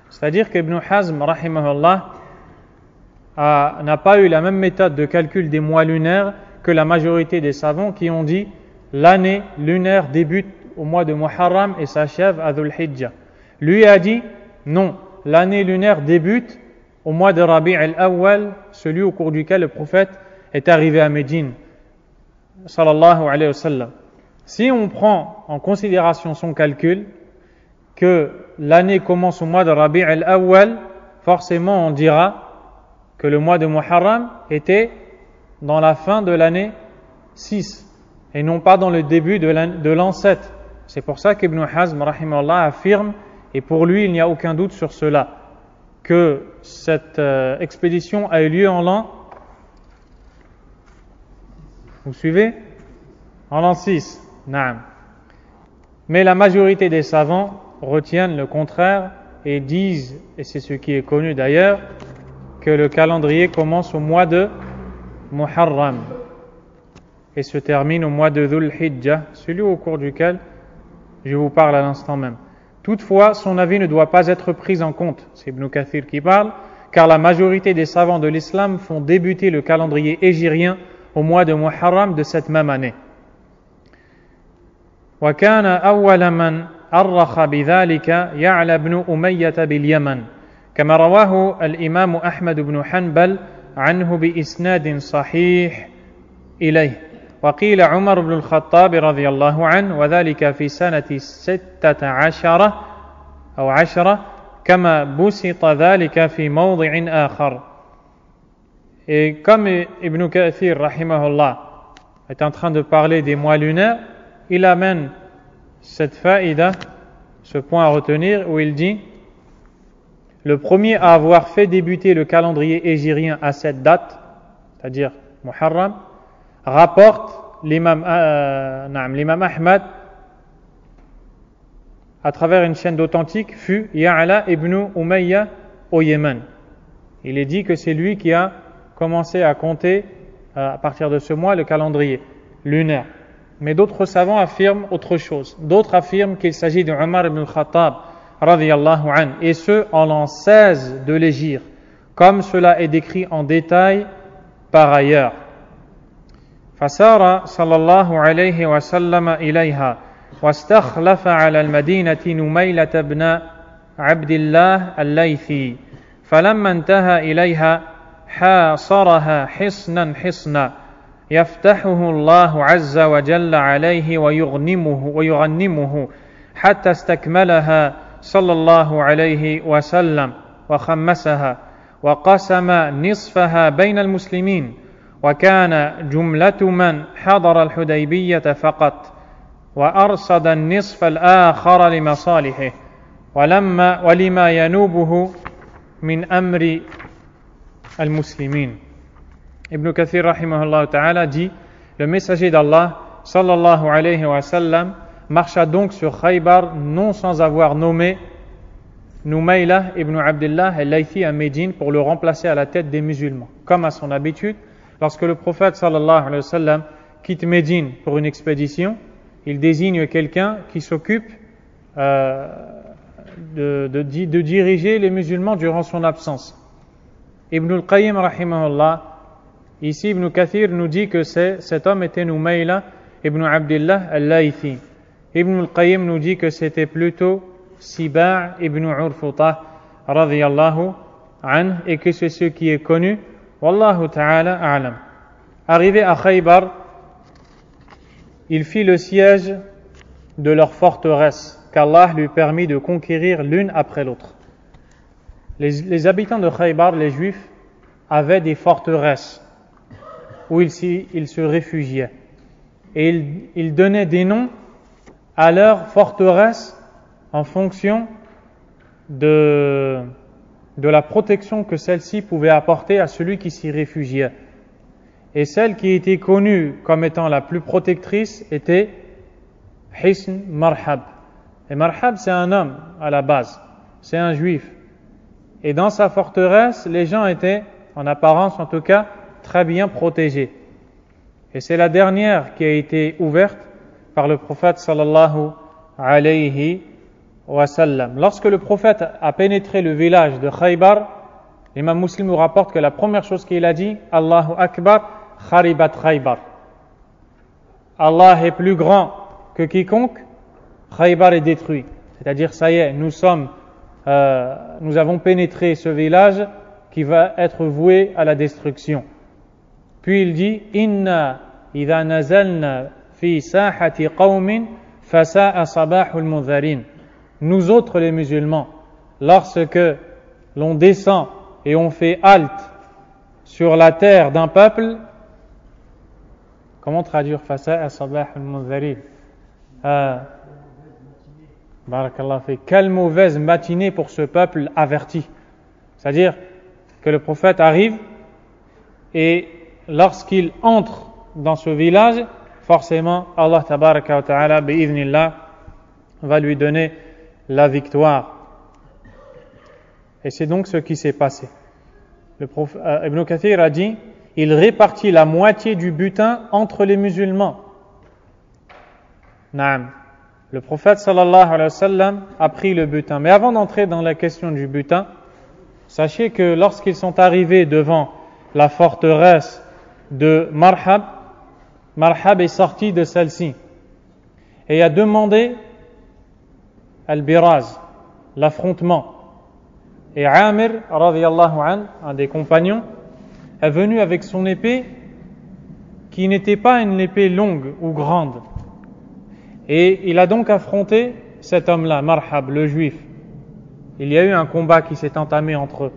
C'est-à-dire qu'Ibn Hazm rahimahullah n'a pas eu la même méthode de calcul des mois lunaires que la majorité des savants qui ont dit l'année lunaire débute au mois de Muharram et s'achève à Dhul Hijjah. Lui a dit non, l'année lunaire débute au mois de Rabi' al-Awwal, celui au cours duquel le prophète est arrivé à Médine sallallahu alayhi wa sallam. Si on prend en considération son calcul que l'année commence au mois de Rabi' al-Awwal, forcément on dira que le mois de Muharram était dans la fin de l'année 6 et non pas dans le début de l'an 7. C'est pour ça qu'Ibn Hazm rahimahullah affirme, et pour lui il n'y a aucun doute sur cela, que cette expédition a eu lieu en l'an, vous suivez, en l'an 6. Naam. Mais la majorité des savants retiennent le contraire et disent, et c'est ce qui est connu d'ailleurs, que le calendrier commence au mois de Muharram et se termine au mois de Dhul Hijjah, celui au cours duquel je vous parle à l'instant même. Toutefois, son avis ne doit pas être pris en compte, c'est Ibn Kathir qui parle, car la majorité des savants de l'islam font débuter le calendrier hégirien au mois de Muharram de cette même année. وكان أول من أرخ بذلك يعلى بن أمية باليمن كما رواه الإمام أحمد بن حنبل عنه بإسناد صحيح إليه وقيل عمر بن الخطاب رضي الله عنه وذلك في سنة 16 أو 10 كما بسط ذلك في موضع آخر. Et comme Ibn Kathir rahimahullah est en train de parler des mois lunaires, il amène cette faïda, ce point à retenir, où il dit: le premier à avoir fait débuter le calendrier hégirien à cette date, c'est-à-dire Muharram, rapporte l'imam Ahmad à travers une chaîne d'authentique, fut Ya'la ibn Umayya au Yémen. Il est dit que c'est lui qui a commencé à compter à partir de ce mois le calendrier lunaire. Mais d'autres savants affirment autre chose. D'autres affirment qu'il s'agit de Omar ibn al-Khattab radiyallahu anhu, et ce en l'an 16 de l'Hégire, comme cela est décrit en détail par ailleurs. فسار صلى الله عليه وسلم إليها واستخلف على المدينة نميلة بن عبد الله الليثي فلما انتهى إليها حاصرها حصنا يفتحه الله عز وجل عليه ويغنمه حتى استكملها صلى الله عليه وسلم وخمسها وقسم نصفها بين المسلمين وكان جملة من حضر الحديبية فقط وأرصد النصف الآخر لمصالحه ولما ينوبه من أمر المسلمين. Ibn Kathir rahimahullah ta'ala dit: le messager d'Allah sallallahu alayhi wa sallam marcha donc sur Khaybar non sans avoir nommé Numaylah ibn Abdullah al-Laythi à Médine pour le remplacer à la tête des musulmans. Comme à son habitude, lorsque le prophète sallallahu alayhi wa sallam quitte Médine pour une expédition, il désigne quelqu'un qui s'occupe de diriger les musulmans durant son absence. Ibn al-Qayyim rahimahullah, ici Ibn Kathir nous dit que cet homme était Numaylah ibn Abdullah al-Laythi. Ibn al-Qayyim nous dit que c'était plutôt Siba' ibn Urfuta radiyallahu anhu et que c'est ce qui est connu. Wallahu ta'ala a'lam. Arrivé à Khaybar, il fit le siège de leur forteresse qu'Allah lui permit de conquérir l'une après l'autre. Les habitants de Khaybar, les Juifs, avaient des forteresses où ils se réfugiaient. Et ils donnaient des noms à leurs forteresses en fonction de la protection que celle-ci pouvait apporter à celui qui s'y réfugiait. Et celle qui était connue comme étant la plus protectrice était Hisn Marhab. Et Marhab, c'est un homme à la base, c'est un juif. Et dans sa forteresse, les gens étaient, en apparence en tout cas, très bien protégés. Et c'est la dernière qui a été ouverte par le prophète sallallahu alayhi wa sallam. Lorsque le prophète a pénétré le village de Khaybar, l'imam Muslim nous rapporte que la première chose qu'il a dit, Allahu Akbar, Kharibat Khaybar. Allah est plus grand que quiconque, Khaybar est détruit. C'est-à-dire, ça y est, nous avons pénétré ce village qui va être voué à la destruction. Puis il dit, Inna idha nazalna fi sahati qawmin fasa'a sabahul mundharin. Nous autres les musulmans, lorsque l'on descend et on fait halte sur la terre d'un peuple, comment traduire fasa'a sabahul mundharin? Barakallah fi. Quelle mauvaise matinée pour ce peuple averti. C'est-à-dire que le prophète arrive et lorsqu'il entre dans ce village, forcément Allah tabaraka wa ta'ala bi'idhnillah va lui donner la victoire. Et c'est donc ce qui s'est passé. Ibn Kathir a dit, il répartit la moitié du butin entre les musulmans. Naam. Le prophète sallallahu alayhi wa sallam a pris le butin. Mais avant d'entrer dans la question du butin, sachez que lorsqu'ils sont arrivés devant la forteresse de Marhab, Marhab est sorti de celle-ci et a demandé al-biraz, l'affrontement. Et Amir, radiyallahu anhu, un des compagnons, est venu avec son épée qui n'était pas une épée longue ou grande. Et il a donc affronté cet homme-là, Marhab, le juif. Il y a eu un combat qui s'est entamé entre eux.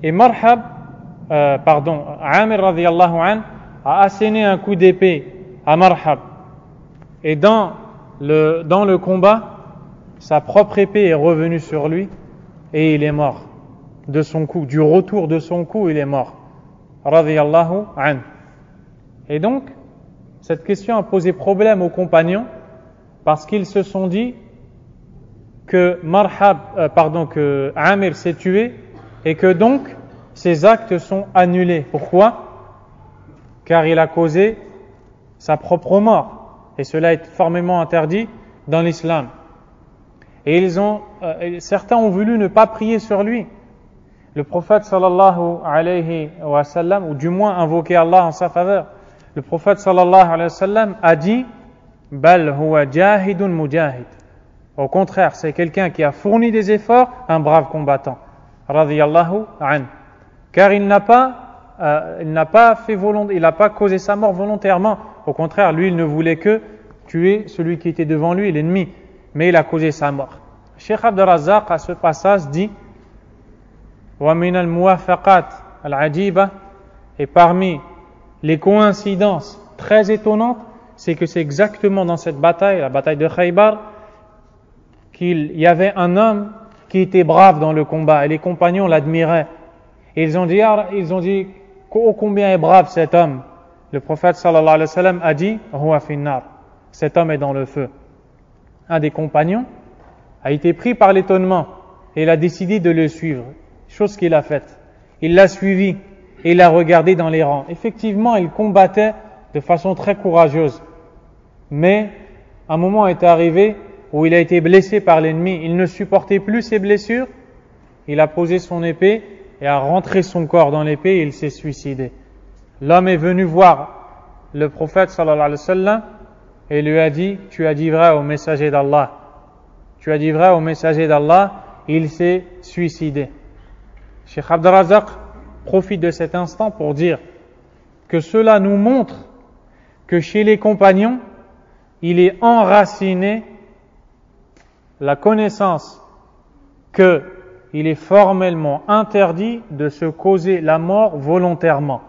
Et Amir radiyallahu anhu a asséné un coup d'épée à Marhab. Et dans le combat, sa propre épée est revenue sur lui et il est mort de son coup. Du retour de son coup, il est mort. Radiyallahu anhu. Et donc, cette question a posé problème aux compagnons parce qu'ils se sont dit que que Amir s'est tué et que donc ses actes sont annulés. Pourquoi? Car il a causé sa propre mort et cela est formellement interdit dans l'islam. Et certains ont voulu ne pas prier sur lui. Le prophète sallallahu alayhi wa sallam, ou du moins invoquer Allah en sa faveur. Le prophète sallallahu alayhi wa sallam a dit Bal huwa jahidun mujahid. Au contraire, c'est quelqu'un qui a fourni des efforts, un brave combattant. Radiyallahu anhu. Car il n'a pas il n'a pas causé sa mort volontairement. Au contraire, lui, il ne voulait que tuer celui qui était devant lui, l'ennemi, mais il a causé sa mort. Cheikh Abd al-Razzaq, à ce passage, dit وَمِنَ الْمُوَافَقَاتِ الْعَجِيبَةِ, et parmi les coïncidences très étonnantes, c'est que c'est exactement dans cette bataille, la bataille de Khaybar, qu'il y avait un homme qui était brave dans le combat, et les compagnons l'admiraient. Et ils ont dit, oh, combien est brave cet homme. Le prophète sallallahu alayhi wa sallam a dit, huwa finnar, cet homme est dans le feu. Un des compagnons a été pris par l'étonnement et il a décidé de le suivre. Chose qu'il a faite. Il l'a suivi et il l'a regardé dans les rangs. Effectivement, il combattait de façon très courageuse. Mais un moment est arrivé où il a été blessé par l'ennemi. Il ne supportait plus ses blessures. Il a posé son épée et a rentré son corps dans l'épée et il s'est suicidé. L'homme est venu voir le prophète sallallahu alayhi wa sallam et lui a dit, tu as dit vrai au messager d'Allah. Tu as dit vrai au messager d'Allah, il s'est suicidé. Cheikh Abd al-Razzaq profite de cet instant pour dire que cela nous montre que chez les compagnons, il est enraciné la connaissance qu'il est formellement interdit de se causer la mort volontairement.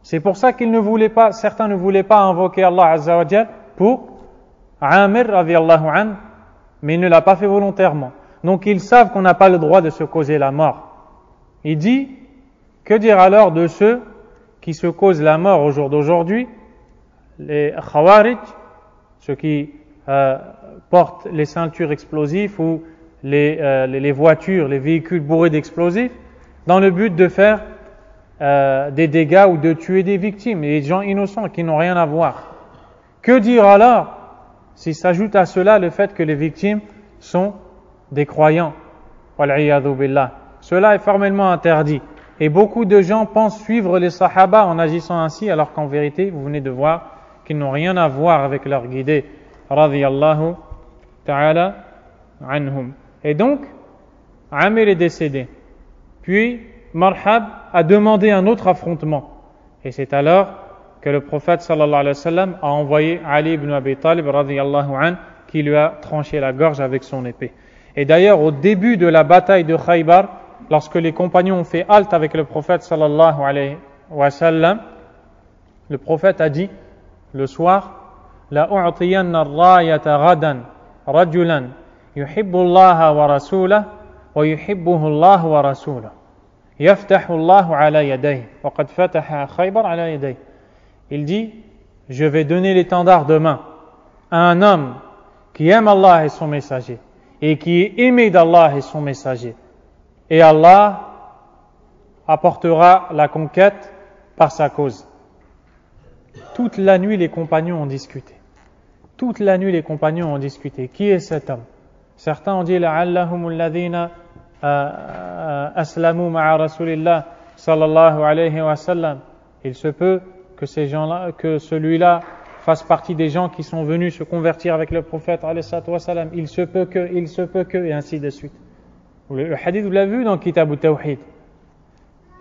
C'est pour ça certains ne voulaient pas invoquer Allah Azza wa Jal pour Amir radiyallahu anhu, mais il ne l'a pas fait volontairement. Donc ils savent qu'on n'a pas le droit de se causer la mort. Il dit, que dire alors de ceux qui se causent la mort au jour d'aujourd'hui, les Khawarij, ceux qui portent les ceintures explosives ou les voitures, les véhicules bourrés d'explosifs, dans le but de faire des dégâts ou de tuer des victimes, et des gens innocents qui n'ont rien à voir. Que dire alors s'il s'ajoute à cela le fait que les victimes sont des croyants? Wal'iyadhu billah. Cela est formellement interdit. Et beaucoup de gens pensent suivre les sahaba en agissant ainsi, alors qu'en vérité, vous venez de voir qu'ils n'ont rien à voir avec leur guidé. Radiyallahu ta'ala anhum. Et donc, Amir est décédé. Puis, Marhab a demandé un autre affrontement. Et c'est alors que le prophète sallallahu alayhi wa sallam a envoyé Ali ibn Abi Talib radiyallahu anhu, qui lui a tranché la gorge avec son épée. Et d'ailleurs, au début de la bataille de Khaybar, lorsque les compagnons ont fait halte avec le prophète sallallahu alayhi wa sallam, le prophète a dit le soir, la u'tiyanna ar-rayata ghadan rajulan yuhibbu Allah wa rasulahu wa yuhibbuhu Allah wa rasulahu yaftahu Allah ala yadayhi wa qad fataha Khaybar ala yadayhi. Il dit, je vais donner l'étendard demain à un homme qui aime Allah et son messager et qui est aimé d'Allah et son messager. Et Allah apportera la conquête par sa cause. Toute la nuit, les compagnons ont discuté. Toute la nuit, les compagnons ont discuté. Qui est cet homme? Certains ont dit, la'allahum alladhina aslamu ma'a rasulillah sallallahu alayhi wa sallam. Il se peut que ces gens-là, que celui-là fasse partie des gens qui sont venus se convertir avec le prophète alayhi wa sallam. Il se peut que, et ainsi de suite. Le hadith, vous l'avez vu dans Kitab al-Tawhid.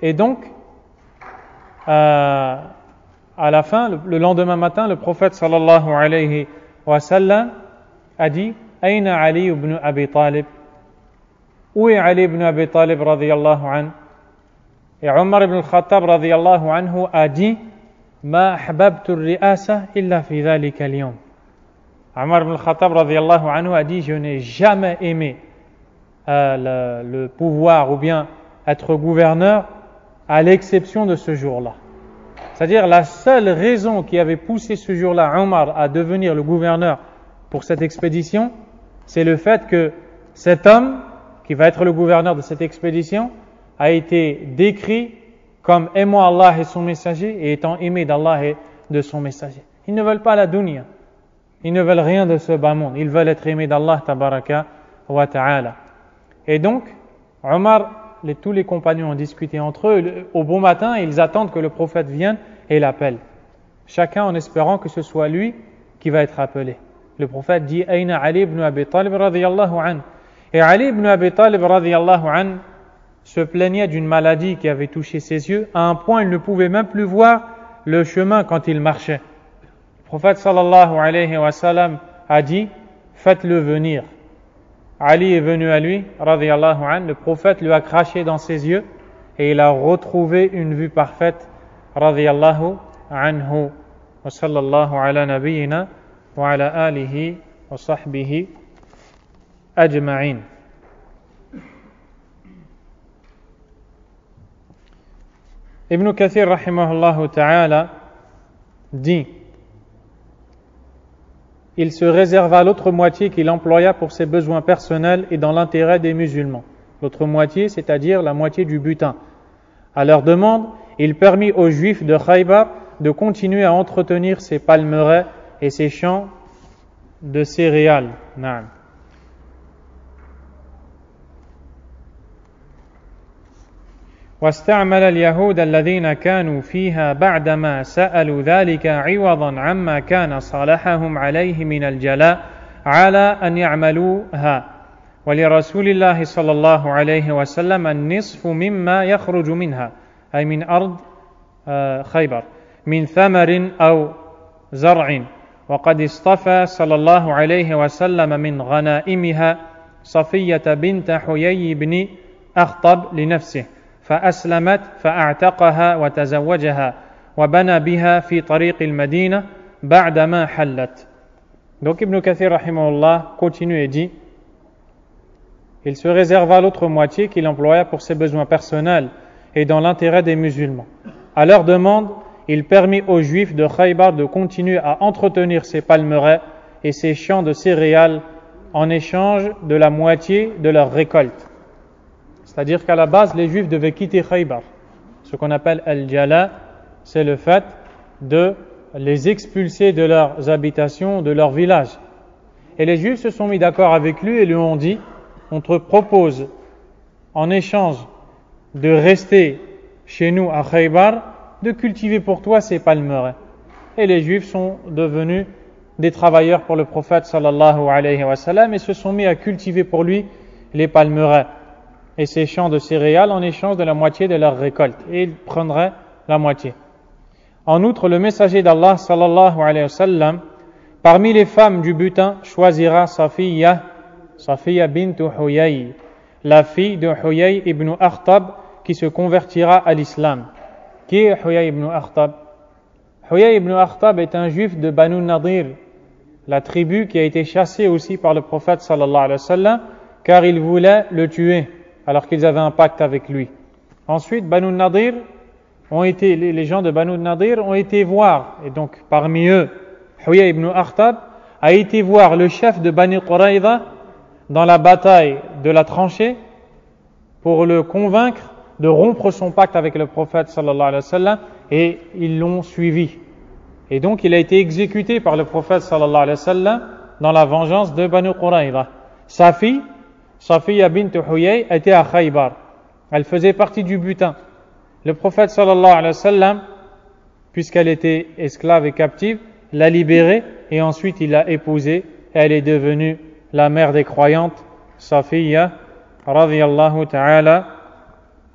Et donc, à la fin, le lendemain matin, le prophète sallallahu alayhi wa sallam a dit, Aïna Ali ibn Abi Talib? Où est Ali ibn Abi Talib radiyallahu anhu? Et Omar ibn al-Khattab radiyallahu anhu a dit, Ma ahbabtu ar-ri'asa illa fi dhalika al-yawm. Omar ibn al-Khattab radiyallahu anhu a dit, je n'ai jamais aimé le pouvoir ou bien être gouverneur à l'exception de ce jour-là. C'est-à-dire la seule raison qui avait poussé ce jour-là Omar à devenir le gouverneur pour cette expédition, c'est le fait que cet homme qui va être le gouverneur de cette expédition a été décrit comme aimant Allah et son messager et étant aimé d'Allah et de son messager. Ils ne veulent pas la dunya. Ils ne veulent rien de ce bas monde. Ils veulent être aimés d'Allah tabaraka wa ta'ala. Et donc, Omar, tous les compagnons ont discuté entre eux. Au bon matin, ils attendent que le prophète vienne et l'appelle. Chacun en espérant que ce soit lui qui va être appelé. Le prophète dit, Aïna Ali ibn Abi Talib radiyallahu anhu. Et Ali ibn Abi Talib radiyallahu anhu se plaignait d'une maladie qui avait touché ses yeux, à un point il ne pouvait même plus voir le chemin quand il marchait. Le prophète sallallahu alayhi wa sallam a dit, faites-le venir. Ali est venu à lui, radiyallahu anhu, le prophète lui a craché dans ses yeux et il a retrouvé une vue parfaite, radiyallahu anhu. Wa sallallahu ala nabiyyina wa ala alihi wa sahbihi ajma'in. Ibn Kathir rahimahullah ta'ala dit, il se réserva l'autre moitié qu'il employa pour ses besoins personnels et dans l'intérêt des musulmans. L'autre moitié, c'est-à-dire la moitié du butin. À leur demande, il permit aux Juifs de Khaybar de continuer à entretenir ses palmeraies et ses champs de céréales. Naam. واستعمل اليهود الذين كانوا فيها بعدما سألوا ذلك عوضا عما كان صالحهم عليه من الجلاء على أن يعملوها ولرسول الله صلى الله عليه وسلم النصف مما يخرج منها أي من أرض خيبر من ثمر أو زرع وقد اصطفى صلى الله عليه وسلم من غنائمها صفية بنت حيي بن أخطب لنفسه فأسلمت فأعتقها وتزوجها وبنى بها في طريق المدينة بعدما حلت. Donc Ibn Kathir rahimahullah continue et dit, il se réserva l'autre moitié qu'il employa pour ses besoins personnels et dans l'intérêt des musulmans. À leur demande, il permit aux Juifs de Khaybar de continuer à entretenir ses palmeraies et ses champs de céréales en échange de la moitié de leur récolte. C'est-à-dire qu'à la base, les Juifs devaient quitter Khaybar. Ce qu'on appelle al-Jala, c'est le fait de les expulser de leurs habitations, de leurs villages. Et les Juifs se sont mis d'accord avec lui et lui ont dit, on te propose en échange de rester chez nous à Khaybar, de cultiver pour toi ces palmeraies. Et les Juifs sont devenus des travailleurs pour le prophète sallallahu alayhi wa sallam et se sont mis à cultiver pour lui les palmeraies et ces champs de céréales en échange de la moitié de leur récolte. Et ils prendraient la moitié. En outre, le messager d'Allah sallallahu alayhi wa sallam, parmi les femmes du butin, choisira Safiya bint Huyay, la fille de Huyay ibn Akhtab, qui se convertira à l'islam. Qui est Huyay ibn Akhtab? Huyay ibn Akhtab est un juif de Banu Nadir, la tribu qui a été chassée aussi par le prophète sallallahu alayhi wa sallam, car il voulait le tuer alors qu'ils avaient un pacte avec lui. Ensuite, Banu Nadir les gens de Banu Nadir ont été voir, et donc parmi eux, Huyay ibn Akhtab a été voir le chef de Bani Qurayza dans la bataille de la tranchée pour le convaincre de rompre son pacte avec le prophète sallallahu alayhi wa sallam, et ils l'ont suivi. Et donc il a été exécuté par le prophète sallallahu alayhi wa sallam dans la vengeance de Banu Qurayza. Sa fille, Safiya bint Huyay, était à Khaybar. Elle faisait partie du butin. Le prophète sallallahu alayhi wa sallam, puisqu'elle était esclave et captive, l'a libérée et ensuite il l'a épousée. Elle est devenue la mère des croyantes, Safiya radiyallahu ta'ala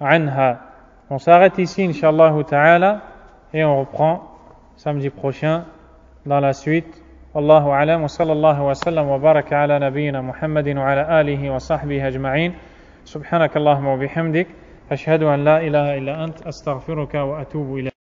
anha. On s'arrête ici, inshallah ta'ala, et on reprend samedi prochain dans la suite. Wallahu a'lam wa sallallahu wa sallam wa baraka ala nabiyyina Muhammadin wa ala alihi wa sahbihi ajma'in. Subhanakallahumma wa bihamdik. Ashhadu an la ilaha illa ant astaghfiruka wa atubu ilayk.